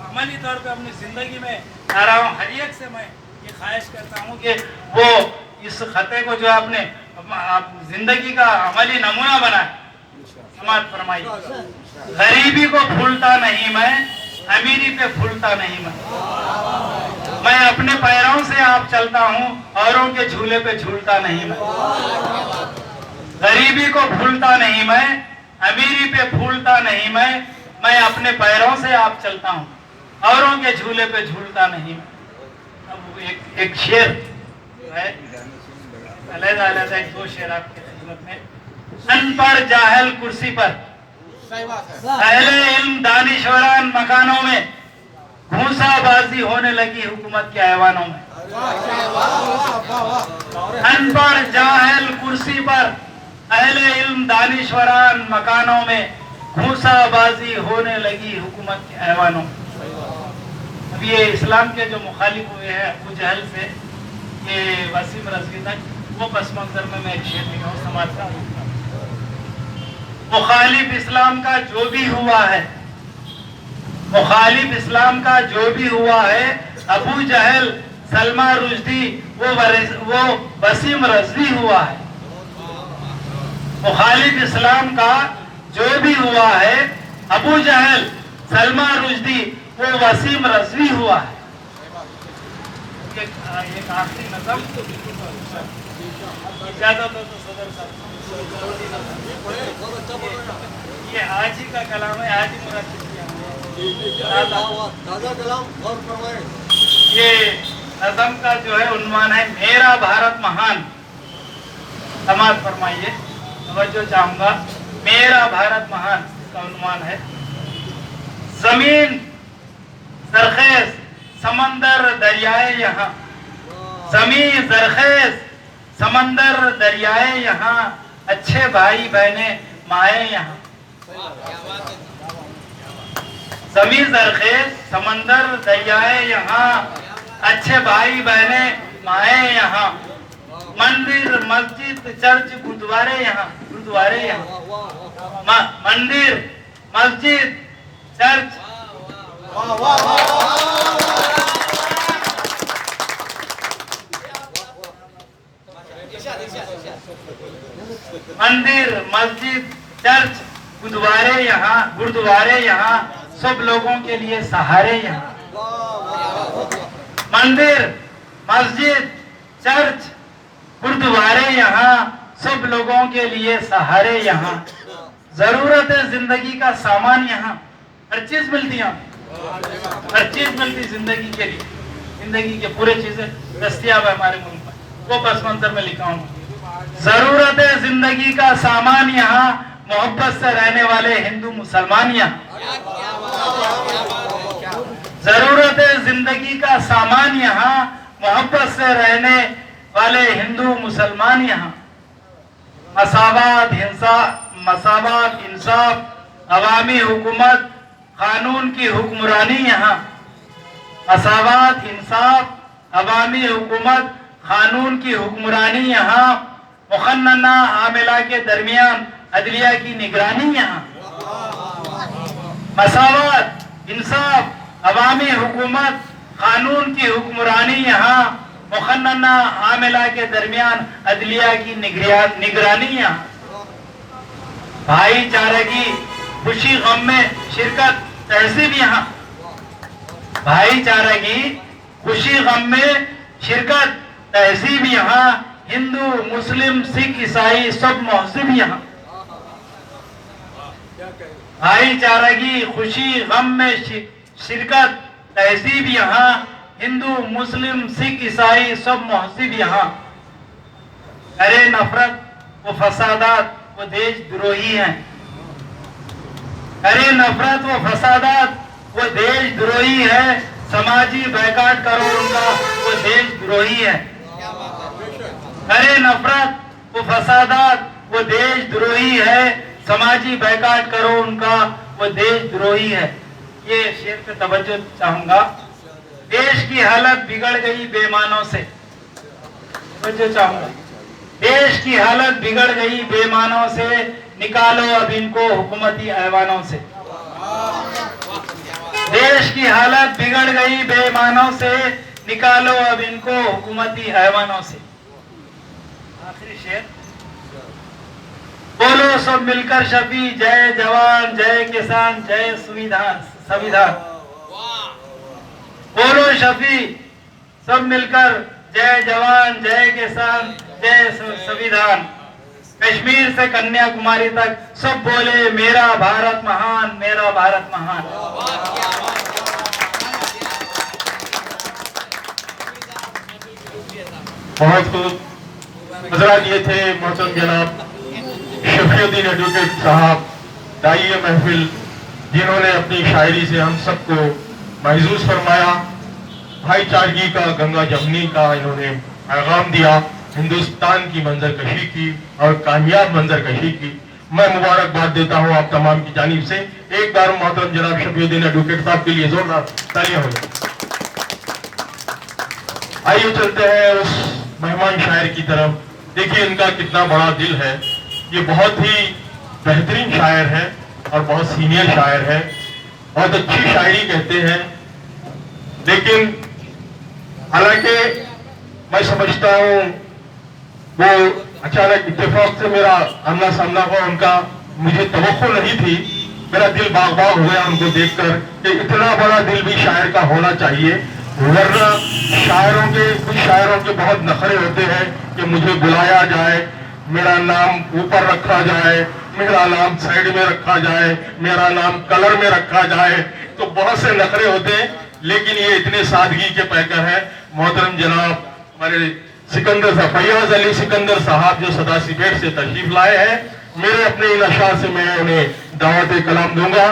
अमली तौर पे अपनी जिंदगी में ला रहा हूँ। हर एक से मैं ये ख्वाहिश करता हूँ कि वो इस खते को जो आपने जिंदगी का अमली नमूना बनाए, समाज फरमाई। गरीबी को भूलता नहीं मैं, अमीरी पे भूलता नहीं मैं अपने पैरों से आप चलता हूँ, औरों के झूले पे झूलता नहीं मैं। गरीबी को भूलता नहीं मैं, अमीरी पे भूलता नहीं मैं अपने पैरों से आप चलता हूँ, औरों के झूले पे झूलता नहीं मैं। अब एक शेर जो है अलग-अलग एक दो शेर आपके खिदमत में। अनपढ़ जाहिल कुर्सी पर, अहले इल्म दानिशवरान मकानों में, घूंसाबाजी होने लगी हुकूमत के ऐवानों में। अनपढ़ जाहिल कुर्सी पर, अहले इल्म दानिशवरान मकानों में, घूंसाबाजी होने लगी हुकूमत के ऐवानों में। अब ये इस्लाम के जो मुखालिफ हुए हैं अबू जहल से ये वसीम रजवी तक, वो पस मंजर में मैं एक शेर लिखा हूँ समाज का। मुखालिफ इस्लाम का जो भी हुआ है, मुखालिफ इस्लाम का जो भी हुआ है, अबू जहल, सलमा रुश्दी, वो वसीम रजवी हुआ है। मुखालिफ इस्लाम का जो भी हुआ है, अबू जहल, सलमा रुश्दी, वो वसीम रजवी हुआ है। एक आखिरी नज़म इजाजत हो तो सदर साहब, ये आज ही का कलाम है, आज ही मुराद किया ये नज़म का जो है उन्वान है मेरा भारत महान। समाज फरमाइए, तवज्जो चाहूंगा, मेरा भारत महान का उन्वान है। जमीन जरखेज समंदर दरियाए यहाँ, जमीन जरखेज समंदर दरियाए यहाँ, अच्छे भाई बहने माए यहाँ। जमीन जरखेज समंदर दरियाए यहाँ, अच्छे भाई बहने माए यहाँ। मंदिर मस्जिद चर्च गुरुद्वारे यहाँ, गुरुद्वारे यहाँ। मंदिर मस्जिद चर्च, मंदिर मस्जिद चर्च गुरुद्वारे यहाँ, सब लोगों के लिए सहारे यहाँ। मंदिर मस्जिद चर्च गुरुद्वारे यहाँ, सब लोगों के लिए सहारे यहाँ। जरूरत है जिंदगी का सामान यहाँ, हर चीज मिलती है, हर चीज मिलती जिंदगी के लिए, जिंदगी के पूरे चीजें दस्तयाब है हमारे मुल्क में। वो पस मंजर में लिखा हूँ, जरूरत है जिंदगी का सामान यहाँ, मोहब्बत से रहने वाले हिंदू मुसलमान यहाँ। जरूरत है जिंदगी का सामान यहाँ, मोहब्बत से रहने वाले हिंदू मुसलमान यहाँ। मसावात इंसाफ, अवामी हुकूमत, कानून की हुक्मरानी यहाँ। मसावात इंसाफ, अवामी हुकूमत, कानून की हुक्मरानी यहाँ। मुखन्ना आमिला के दरमियान अदलिया की निगरानी यहाँ। मसावात इंसाफ, अवामी हुकूमत, कानून की हुक्मरानी यहाँ। मुखन्ना आमिला के दरमियान अदलिया की निगरानी यहाँ। بھائی چارے کی خوشی غم میں شرکت تہذیب یہاں، بھائی چارے کی خوشی غم میں شرکت تہذیب یہاں، ہندو مسلم سکھ عیسائی سب مہذب یہاں، بھائی چارے کی خوشی غم میں شرکت تہذیب یہاں، ہندو مسلم سکھ عیسائی سب مہذب یہاں، کرے نفرت و فسادات وہ دیش دروہی ہیں، کرے نفرت و فسادات وہ دیش دروہی ہے، سماجی بیکاٹ کرو ان کا وہ دیش دروہی ہے، کرے نفرت و فسادات وہ دیش دروہی ہے، سماجی بیکاٹ کرو ان کا وہ دیش دروہی ہے۔ یہ شعر پہ توجہ چاہوں گا۔ دیش کی حالت بگڑ گئی بے ایمانوں سے، توجہ چاہوں گا، دیش کی حالت بگڑ گئی بے ایمانوں سے، نکالو اب ان کو حکومتی ایوانوں سے، دیش کی حالت بگڑ گئی بے ایمانوں سے، نکالو اب ان کو حکومتی ایوانوں سے۔ آخری شعر، بولو سب مل کر شفیع، جے جوان جے کسان جے سویدھان، بولو شفیع سب مل کر، جے جوان جے کسان جے سویدھان، کشمیر سے کنیا کماری تک سب بولے میرا بھارت مہان، میرا بھارت مہان۔ بہت خوب حضرات، یہ تھے محترم جناب شفیع الدین ایڈوکیٹ صاحب داعیہ محفل، جنہوں نے اپنی شاعری سے ہم سب کو محظوظ فرمایا، بھائی چارگی کا، گنگا جمنی کا انہوں نے پیغام دیا، ہندوستان کی منظر کشی کی اور کامیاب منظر کشی کی۔ میں مبارکباد دیتا ہوں آپ تمام کی جانب سے۔ ایک بار محترم جناب شفیع الدین ایڈوکیٹ صاحب کے لیے زوردار تالیاں ہو جائیں۔ آئیے چلتے ہیں اس مہمان شاعر کی طرف۔ دیکھیے ان کا کتنا بڑا دل ہے، یہ بہت ہی بہترین شاعر ہے اور بہت سینئر شاعر ہے، بہت اچھی شاعری کہتے ہیں، لیکن حالانکہ میں سمجھتا ہوں وہ اچانک اتفاق سے میرا آمنا سامنا ہوا، ان کا مجھے توقع نہیں تھی، میرا دل باغ باغ ہو گیا ان کو دیکھ کر کہ اتنا بڑا دل بھی شاعر کا ہونا چاہیے، ورنہ کچھ شاعروں کے بہت نخرے ہوتے ہیں کہ مجھے بلایا جائے، میرا نام اوپر رکھا جائے، میرا نام سائیڈ میں رکھا جائے، میرا نام کلر میں رکھا جائے، تو بہت سے نخرے ہوتے ہیں، لیکن یہ اتنے سادگی کے پیکر ہیں۔ محترم جناب ہمارے فیاض علی سکندر صاحب جو سداسی بیٹ سے تشریف لائے ہیں، میرے اپنے ان اشعار سے میں انہیں دعوت کلام دوں گا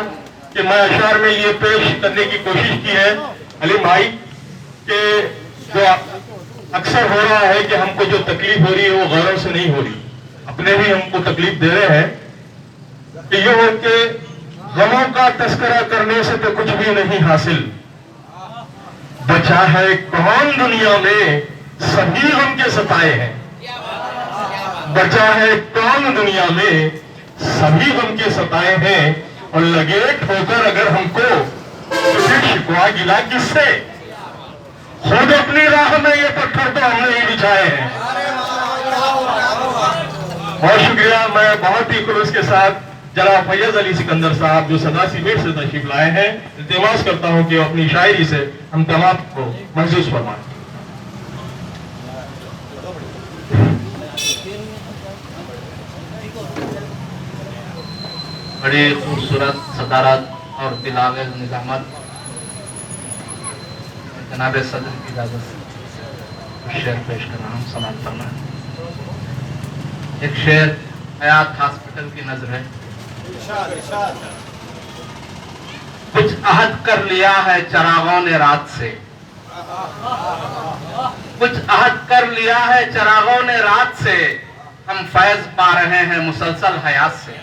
کہ میں اشعار میں یہ پیش کرنے کی کوشش کی ہے علیم بھائی کہ جو اکثر ہو رہا ہے کہ ہم کو جو تکلیف ہو رہی ہے وہ غیروں سے نہیں ہو رہی، اپنے بھی ہم کو تکلیف دے رہے ہیں، کہ یہ ہو کہ غموں کا تذکرہ کرنے سے تو کچھ بھی نہیں حاصل، بچا ہے کون دنیا میں سبھی غم کے ستائے ہیں، بچا ہے کون دنیا میں سبھی غم کے ستائے ہیں، اور لگے ٹھوکر اگر ہم کو تو پھر شکوا گلا کس سے، خود اپنی راہ میں یہ پتھر تو ہم نے ہی بچھائے ہیں۔ بہت شکریہ۔ میں بہت ہی خلوص کے ساتھ جناب فیاض علی سکندر صاحب جو سداسی بیٹ سے تشریف لائے ہیں، التماس کرتا ہوں کہ اپنی شاعری سے ہم تمام کو محظوظ فرمائیں۔ بڑی خوبصورت صدارت اور بلاغ نظامت، جناب صدر کی اجازت سے شعر پیش کر رہا ہوں، سماعت فرمائیں۔ ایک شعر حیات ہاسپٹل کی نظر ہے۔ کچھ عہد کر لیا ہے چراغوں نے رات سے، کچھ عہد کر لیا ہے چراغوں نے رات سے، ہم فیض پا رہے ہیں مسلسل حیات سے۔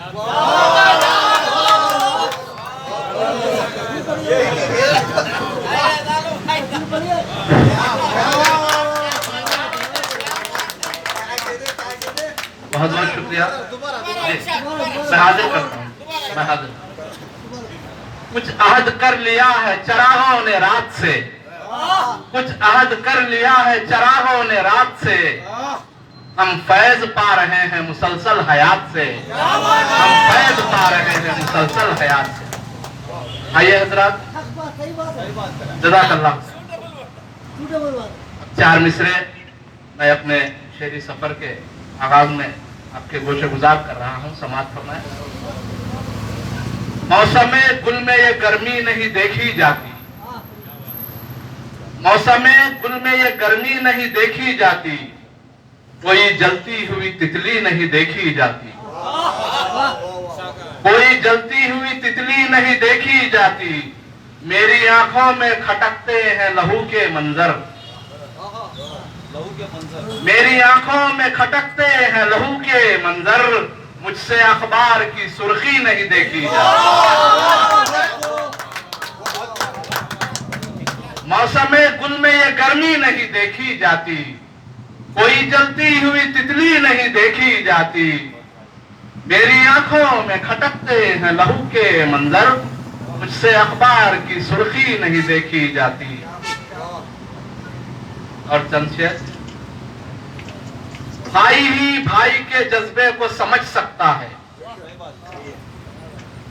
بہت بہت شکریہ، میں حاضر کرتا ہوں، میں حاضر۔ کچھ عہد کر لیا ہے چراغوں نے رات سے، کچھ عہد کر لیا ہے چراغوں نے رات سے، ہم فیض پا رہے ہیں مسلسل حیات سے، ہم فیض پا رہے ہیں مسلسل حیات سے۔ آئیے حضرات، جزاک اللہ۔ چار مصرے میں اپنے شعری سفر کے آغاز میں آپ کے گوشے گزار کر رہا ہوں، سماعت فرمائیں۔ موسم گل میں یہ گرمی نہیں دیکھی جاتی، موسم گل میں یہ گرمی نہیں دیکھی جاتی، کوئی جلتی ہوئی تتلی نہیں دیکھی جاتی، کوئی جلتی ہوئی تتلی نہیں دیکھی جاتی، میری آنکھوں میں کھٹکتے ہیں لہو کے منظر، میری آنکھوں میں کھٹکتے ہیں لہو کے منظر، مجھ سے اخبار کی سرخی نہیں دیکھی جاتی۔ موسم گل میں یہ گرمی نہیں دیکھی جاتی، کوئی جلتی ہوئی تتلی نہیں دیکھی جاتی، میری آنکھوں میں کھٹکتے ہیں لہو کے منظر، مجھ سے اخبار کی سرخی نہیں دیکھی جاتی۔ اور چند شعر۔ بھائی ہی بھائی کے جذبے کو سمجھ سکتا ہے،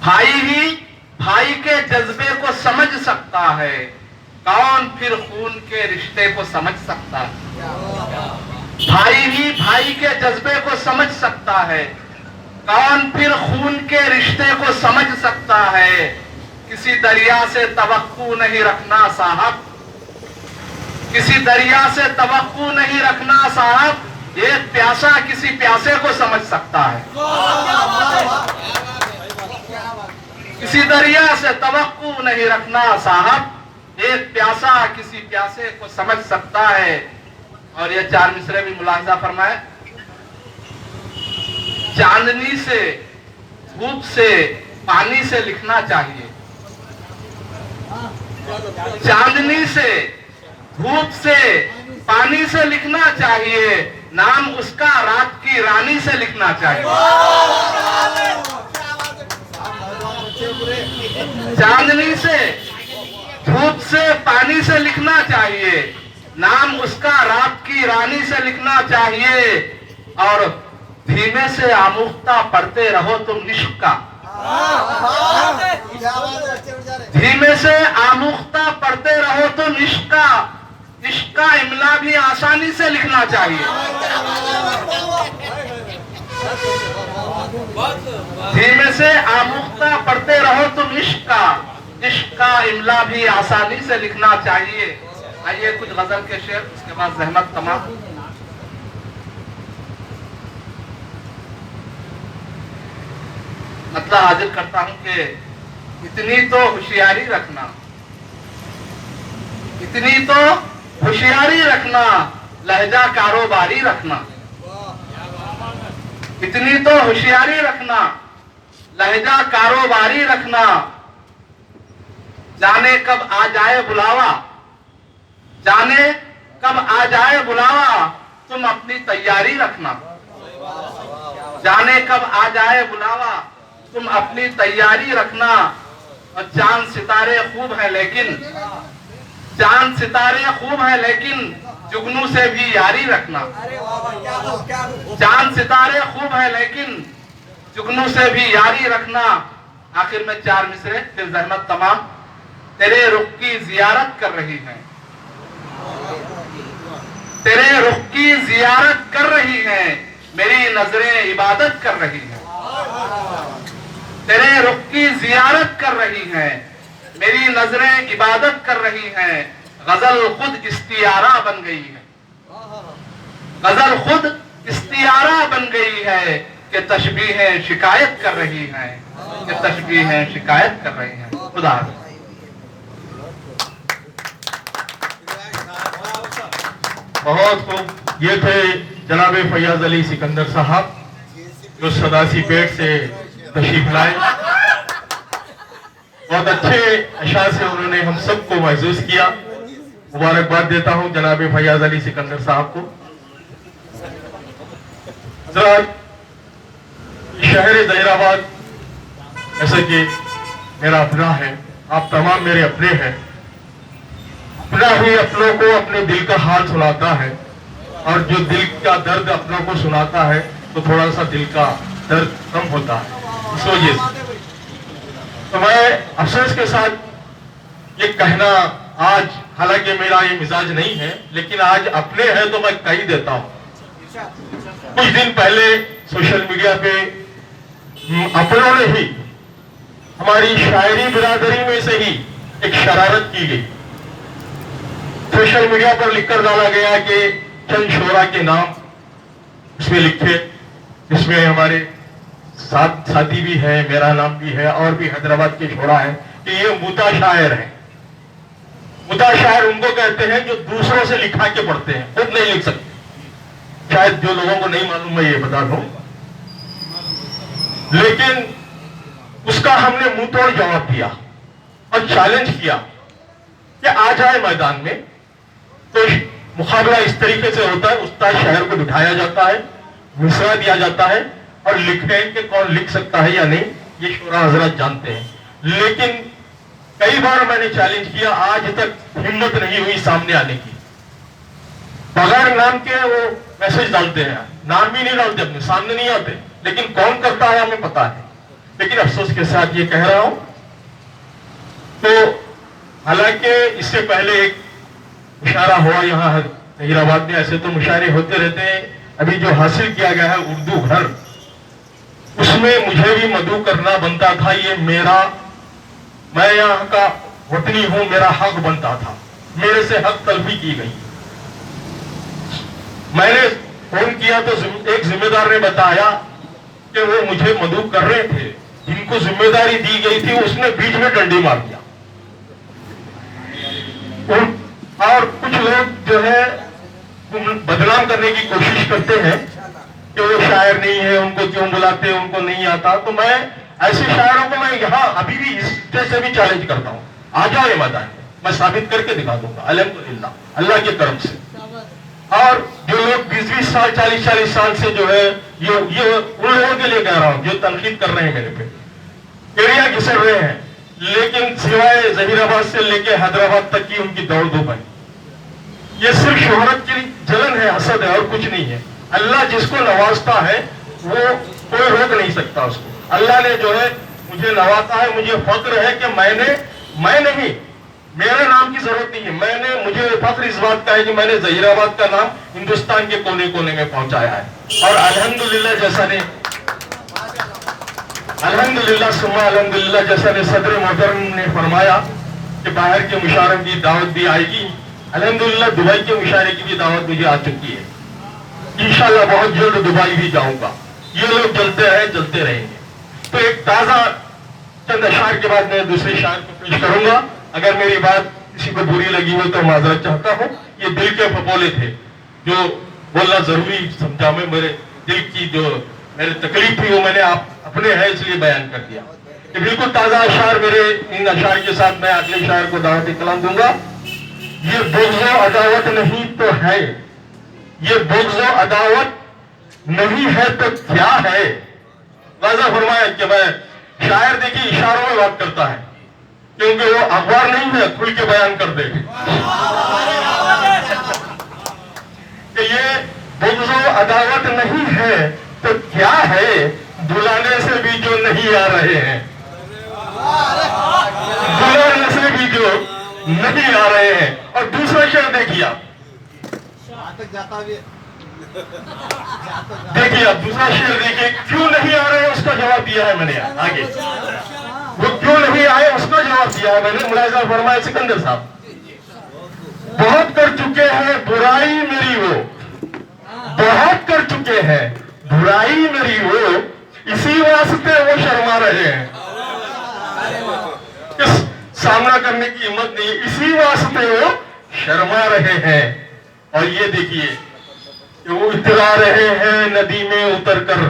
بھائی ہی بھائی کے جذبے کو سمجھ سکتا ہے، کون پھر خون کے رشتے کو سمجھ سکتا ہے، بھائی ہی بھائی کے جذبے کو سمجھ سکتا ہے، کون پھر خون کے رشتے کو سمجھ سکتا ہے، کسی دریا سے توقع نہیں رکھنا صاحب، کسی دریا سے توقع نہیں رکھنا صاحب، ایک پیاسا کسی پیاسے کو سمجھ سکتا ہے، کسی دریا سے توقع نہیں رکھنا صاحب، ایک پیاسا کسی پیاسے کو سمجھ سکتا ہے۔ اور یہ چار مصرے بھی ملاحظہ فرمائے۔ چاندنی سے دھوپ سے پانی سے لکھنا چاہیے، چاندنی سے دھوپ سے پانی سے لکھنا چاہیے، نام اس کا رات کی رانی سے لکھنا چاہیے، چاندنی سے دھوپ سے پانی سے لکھنا چاہیے، نام اس کا رات کی رانی سے لکھنا چاہیے، اور دھیمے سے آموختہ پڑھتے رہو تم عشق کا، دھیمے سے آموختہ پڑھتے رہو تم عشق کا، عشق کا املا بھی آسانی سے لکھنا چاہیے، دھیمے سے آموختہ پڑھتے رہو تم عشق کا، عشق کا املا بھی آسانی سے لکھنا چاہیے۔ آئیے کچھ غزل کے شعر، اس کے بعد زحمت تمام۔ مطلب حاضر کرتا ہوں کہ اتنی تو ہوشیاری رکھنا، اتنی تو ہوشیاری رکھنا، لہجہ کاروباری رکھنا، اتنی تو ہوشیاری رکھنا، لہجہ کاروباری رکھنا، جانے کب آ جائے بلاوا، جانے کب آ جائے بلاوا، تم اپنی تیاری رکھنا، جانے کب آ جائے بلاوا، تم اپنی تیاری رکھنا۔ اور چاند ستارے خوب ہیں لیکن، چاند ستارے خوب ہیں لیکن جگنو سے بھی یاری رکھنا، چاند ستارے خوب ہیں لیکن جگنو سے بھی یاری رکھنا۔ آخر میں چار مصرے، پھر زحمت تمام۔ تیرے رخ کی زیارت کر رہی ہیں، تیرے رخ کی زیارت کر رہی ہیں، میری نظریں عبادت کر رہی ہیں، تیرے رخ کی زیارت کر رہی ہیں، میری نظریں عبادت کر رہی ہیں۔ غزل خود استعارہ بن گئی ہے، غزل خود استعارہ بن گئی ہے، کہ تشبیہیں شکایت کر رہی ہیں، کہ تشبیہیں شکایت کر رہی ہیں۔ خدا حافظ۔ بہت خوب، یہ تھے جناب فیاض علی سکندر صاحب جو سداسی پیٹ سے تشریف لائے۔ بہت اچھے اشعار سے انہوں نے ہم سب کو محظوظ کیا۔ مبارکباد دیتا ہوں جناب فیاض علی سکندر صاحب کو۔ شہر ظہیر آباد ایسا کہ میرا اپنا ہے، آپ تمام میرے اپنے ہیں، اپنا ہی اپنوں کو اپنے دل کا حال سناتا ہے، और जो दिल का दर्द अपनों को सुनाता है तो थोड़ा सा दिल का दर्द कम होता है। इस वजह से तो मैं अफसोस के साथ ये कहना आज, हालांकि मेरा ये मिजाज नहीं है, लेकिन आज अपने हैं तो मैं कह ही देता हूं। कुछ दिन पहले सोशल मीडिया पे अपनों ने ही हमारी शायरी बिरादरी में से ही एक शरारत की गई। सोशल मीडिया पर लिखकर डाला गया कि चंद शोरा के नाम उसमें लिखे, इसमें हमारे साथी भी है, मेरा नाम भी है, और भी हैदराबाद के शोरा है कि ये मुता शायर है। मुता शायर उनको कहते हैं जो दूसरों से लिखा के पढ़ते हैं, खुद नहीं लिख सकते। शायद जो लोगों को नहीं मालूम मैं ये बता दूं, लेकिन उसका हमने मुंह तोड़ जवाब दिया और चैलेंज किया कि आ जाए मैदान में। तो मुकाबला इस तरीके से होता है, उस्ताद शायर को बिठाया जाता है, मिसरा दिया जाता है और लिखें कि कौन लिख सकता है या नहीं, ये शोरा हजरत जानते हैं। लेकिन कई बार मैंने चैलेंज किया, आज तक हिम्मत नहीं हुई सामने आने की। बगैर नाम के वो मैसेज डालते हैं, नाम भी नहीं डालते, अपने सामने नहीं आते, लेकिन कौन करता है हमें पता है। लेकिन अफसोस के साथ ये कह रहा हूं, तो हालांकि इससे पहले एक मुशायरा हुआ यहाँ हैदराबाद में, ऐसे तो मुशायरे होते रहते हैं। अभी जो हासिल किया गया है उर्दू घर, उसमें मुझे भी मदू करना बनता था। ये मेरा, मैं यहाँ का वतनी हूं, मेरा हक बनता था, मेरे से हक तलबी की गई। मैंने फोन किया तो एक जिम्मेदार ने बताया कि वो मुझे मदू कर रहे थे, जिनको जिम्मेदारी दी गई थी उसने बीच में डंडी मार दिया। और कुछ लोग जो है बदनाम करने की कोशिश करते हैं कि वो शायर नहीं है, उनको क्यों बुलाते, उनको नहीं आता। तो मैं ऐसे शायरों को मैं यहाँ अभी भी इस तरह से भी चैलेंज करता हूँ, आ जाओ ये मैदान में, मैं साबित करके दिखा दूंगा अल्हम्दुलिल्लाह, अल्लाह के करम से। और जो लोग 20-20 साल 40-40 साल से जो है ये उन लोगों के लिए कह रहा हूँ जो तनकीद कर रहे हैं मेरे पे, एरिया घिसर रहे हैं, लेकिन सिवाय जहीराबाद से लेके हैदराबाद तक की उनकी दौड़ धूप है। ये सिर्फ शोहरत की जलन है, हसद है, और कुछ नहीं है। अल्लाह जिसको नवाजता है वो कोई रोक नहीं सकता उसको। अल्लाह ने जो है मुझे नवाजा है, मुझे फक्र है कि मैं नहीं, मेरे नाम की जरूरत नहीं है, मुझे फक्र इस बात का है कि मैंने जहीराबाद का नाम हिंदुस्तान के कोने कोने में पहुंचाया है। और अल्हम्दुलिल्लाह जैसा ने अल्हम्दुलिल्लाह जैसा ने सदर मोहतरम ने फरमाया कि बाहर के मुशायरों की दावत भी आएगी। अल्हम्दुलिल्लाह दुबई के मुशायरे की भी दावत मुझे आ चुकी है। इंशाल्लाह बहुत जल्द दुबई भी जाऊंगा। ये लोग चलते रहेंगे। तो एक ताजा चंद अशार के बाद मैं दूसरे शायर को पेश करूंगा। अगर मेरी बात किसी को बुरी लगी हो तो माजरत चाहता हूँ। ये दिल के फपोले थे जो बोलना जरूरी समझा, मैं मेरे दिल की जो मेरी तकलीफ थी वो मैंने अपने है इसलिए बयान कर दिया। कि बिल्कुल ताजा अशार मेरे इन अशार के साथ मैं अगले शायर को दावत कलाम दूंगा। ये बुग़्ज़ व अदावत नहीं तो है, ये बुग़्ज़ व अदावत नहीं है तो क्या है। वाज़ा फरमाया कि मैं शायर देखिए इशारों में बात करता है, क्योंकि वो अखबार नहीं है खुल के बयान कर दे कि ये बुग़्ज़ व अदावत नहीं है तो क्या है, बुलाने से भी जो नहीं आ रहे हैं, बुलाने से भी जो नहीं आ रहे हैं। और दूसरा शेर देखिए आप, दूसरा शेर देखिए, क्यों नहीं आ रहे हैं उसका जवाब दिया है मैंने आगे। वो क्यों नहीं आए उसका जवाब दिया है मैंने। मुलाहिजा फरमाया सिकंदर साहब, बहुत कर चुके हैं बुराई मेरी वो, बहुत कर चुके हैं बुराई मेरी वो, इसी वास्ते वो शर्मा रहे हैं। इस सामना करने की हिम्मत नहीं, इसी वास्ते वो शर्मा रहे हैं। और ये देखिए कि वो इतरा रहे हैं नदी में उतरकर,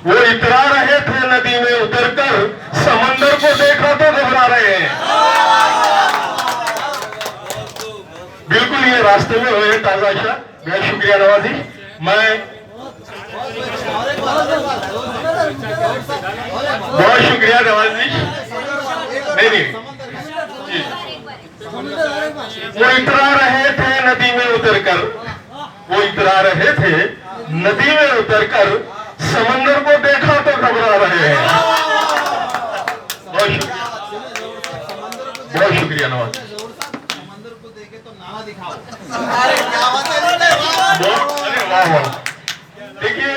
वो इतरा रहे थे नदी में उतरकर, समंदर को देखा तो घबरा रहे हैं। बिल्कुल ये रास्ते में हुए ताजा शाह। बहुत शुक्रिया नवाजी। बहुत शुक्रिया नवाजी। नहीं वो इतरा रहे थे नदी में उतरकर, वो इतरा रहे थे, नदी में उतरकर समंदर को देखा तो घबरा रहे हैं। बहुत शुक्रिया, बहुत शुक्रिया नवाज। समंदर को देखे तो नाला दिखाओ। अरे वाह वाह। देखिए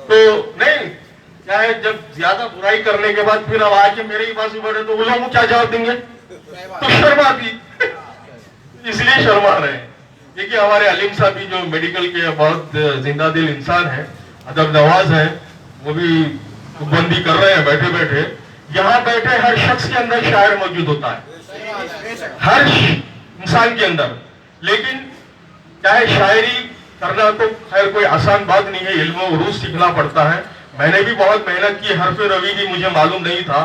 तो नहीं क्या है, जब ज्यादा बुराई करने के बाद फिर अब आके मेरे ही पास बढ़े तो वो लोग क्या जवाब देंगे? तो शर्माती, इसलिए शर्मा रहे हैं। देखिए हमारे अलीम साहब भी जो मेडिकल के बहुत जिंदा दिल इंसान है, अदब नवाज है, वो भी बंदी कर रहे हैं बैठे बैठे। यहाँ बैठे हर शख्स के अंदर शायर मौजूद होता है, हर इंसान के अंदर। लेकिन क्या है, शायरी करना तो खैर कोई आसान बात नहीं है, इल्म और उरूज सीखना पड़ता है। मैंने भी बहुत मेहनत की, हरफ रवी की मुझे मालूम नहीं था।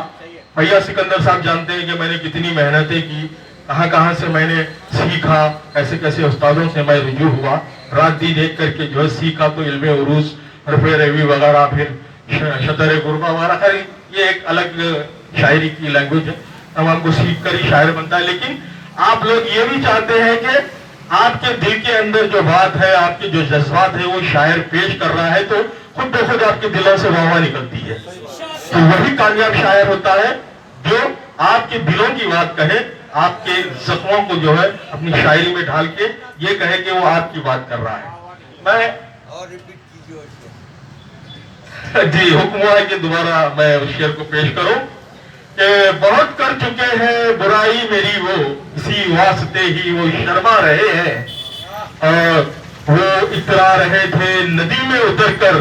भैया सिकंदर साहब जानते हैं कि मैंने कितनी मेहनतें की, कहाँ कहाँ से मैंने सीखा, कैसे कैसे उस्तादों से मैं रुजू हुआ, रात दिन एक करके जो है सीखा। तो इल्म उरूज, हरफ रवी वगैरह, फिर शतर गुरबा वगैरह, खैर ये एक अलग शायरी की लैंग्वेज है, तमाम को सीख कर ही शायर बनता है। लेकिन आप लोग ये भी चाहते हैं कि आपके दिल के अंदर जो बात है, आपके जो जज्बात है, वो शायर पेश कर रहा है तो खुद ब खुद आपके दिलों से वाह निकलती है। तो वही कामयाब शायर होता है जो आपके दिलों की बात कहे, आपके जख्मों को जो है अपनी शायरी में ढाल के ये कहे कि वो आपकी बात कर रहा है। मैं और रिपीट कीजिए। जी हुक्म हुआ है कि दोबारा मैं उस शेर को पेश करूं कि बहुत कर चुके हैं बुराई मेरी वो, इसी वास्ते ही वो शर्मा रहे हैं। और वो इतरा रहे थे, नदी में उतरकर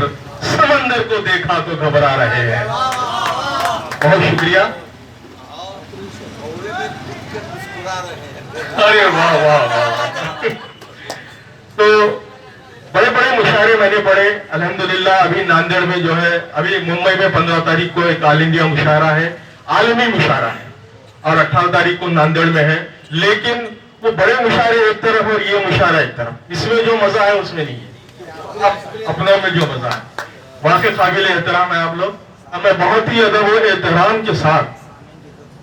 समंदर को देखा तो घबरा रहे हैं। बहुत शुक्रिया। अरे वाह वाह वाह। तो बड़े बड़े मुशायरे मैंने पढ़े अल्हम्दुलिल्लाह। अभी नांदेड़ में जो है, अभी मुंबई में 15 तारीख को एक ऑल इंडिया मुशायरा है, आलमी मुशायरा है, और 18 तारीख को नांदेड़ में है। लेकिन वो बड़े मुशायरे एक तरफ और ये मुशायरा एक तरफ, इसमें जो मजा है उसमें नहीं है, अपनों में जो मजा है। वाकई काबिल एहतराम है आप लोग। मैं बहुत ही अदब और एहतराम के साथ,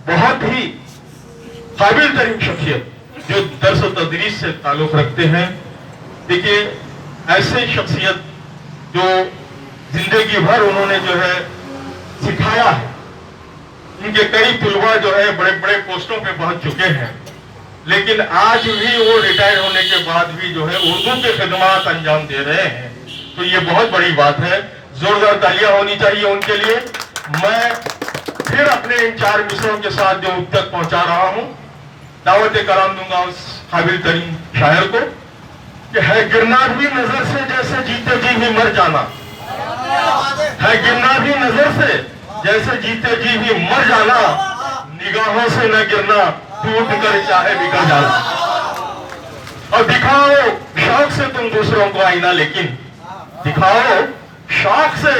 बहुत ही काबिल तरीन शख्सियत जो दर्स और तदरीस से ताल्लुक रखते हैं, देखिए ऐसे शख्सियत जो जिंदगी भर उन्होंने जो है सिखाया है, उनके कई तुलबा जो है बड़े बड़े पोस्टों पे पहुंच चुके हैं, लेकिन आज भी वो रिटायर होने के बाद भी जो है उर्दू के खिदमात अंजाम दे रहे हैं। तो ये बहुत बड़ी बात है, जोरदार तालियां होनी चाहिए उनके लिए। मैं फिर अपने इन 4 मिसरों के साथ जो अब तक पहुंचा रहा हूं, दावत कलाम दूंगा उस काबिल तरीन शायर को कि है गिरना भी नजर से जैसे जीते जी ही मर जाना, है गिरना भी नजर से जैसे जीते जी ही मर जाना, निगाहों से न गिरना टूट कर चाहे बिगड़ जाना। और दिखाओ शौक से तुम दूसरों को आईना, लेकिन दिखाओ शौक से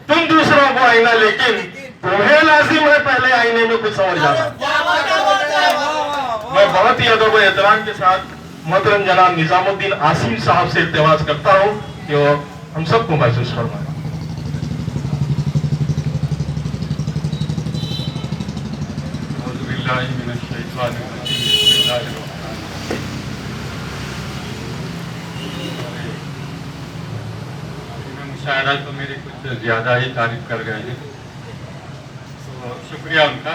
तुम दूसरों को आईना, लेकिन तुम्हें लाजिम है पहले आईने में कुछ समझ जाना। मैं बहुत ही अदब और एहतराम के साथ मोहतरम जनाब निजामुद्दीन आसिम साहब से इल्तिमास करता हूँ कि वो हम सबको महसूस फरमाएं। मुशायरा तो मेरी कुछ ज़्यादा ही तारीफ कर गए हैं, तो शुक्रिया उनका।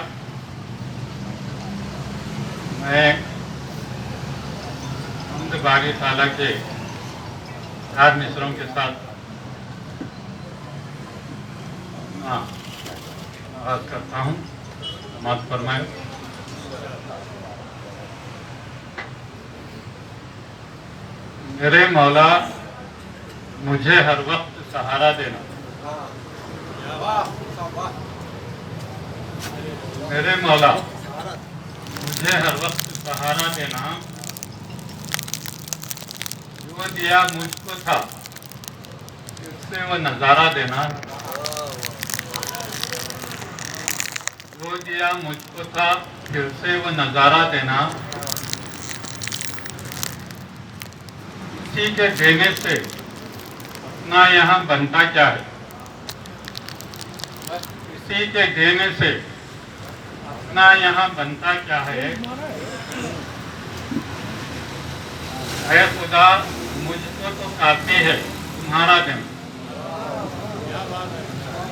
मैं हम्द बारी ताला के 4 मिसरों के साथ आगाज़ करता हूँ। समाअत फरमाएं। मेरे मौला मुझे हर वक्त सहारा देना, मेरे मौला मुझे हर वक्त सहारा देना, जो दिया मुझको था उससे वो नजारा देना, जो दिया मुझको था फिर से वो नजारा देना, इसी के देने से अपना यहाँ बनता क्या है, इसी के देने से अपना यहाँ बनता क्या है? ऐ खुदा मुझको तो काफी है तुम्हारा दिन।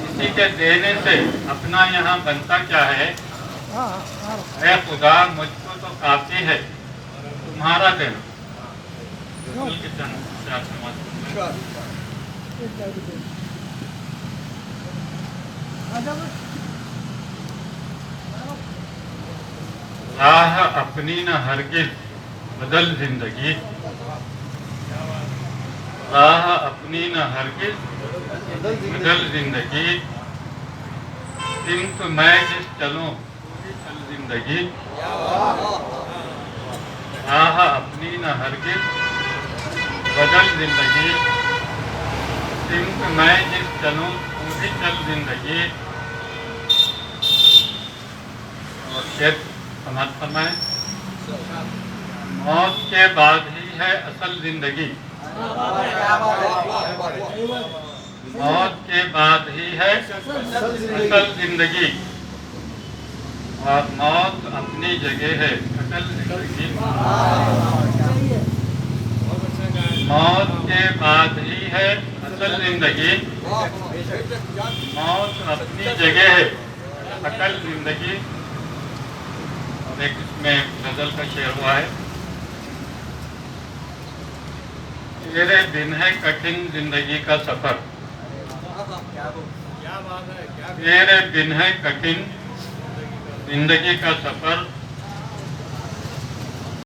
इसी के देने से अपना यहाँ बनता क्या है? ऐ खुदा मुझको तो काफी है तुम्हारा दिन। राह अपनी न हरगिज बदल जिंदगी, राह अपनी न हरगिज बदल जिंदगी, सिमत मैं जिस चलूं वही चल जिंदगी। राह अपनी न हरगिज बदल जिंदगी, सिमत मैं जिस चलूं वही चल जिंदगी। और शेर समाप्त फरमाएं। मौत के बाद ही है असल जिंदगी, मौत के बाद ही है असल जिंदगी, और मौत अपनी जगह है असल जिंदगी। मौत के बाद ही है असल जिंदगी, मौत अपनी जगह है असल जिंदगी। और एक इसमें गजल का शेर हुआ है। तेरे दिन है कठिन जिंदगी का सफर, तेरे दिन है कठिन जिंदगी का सफर,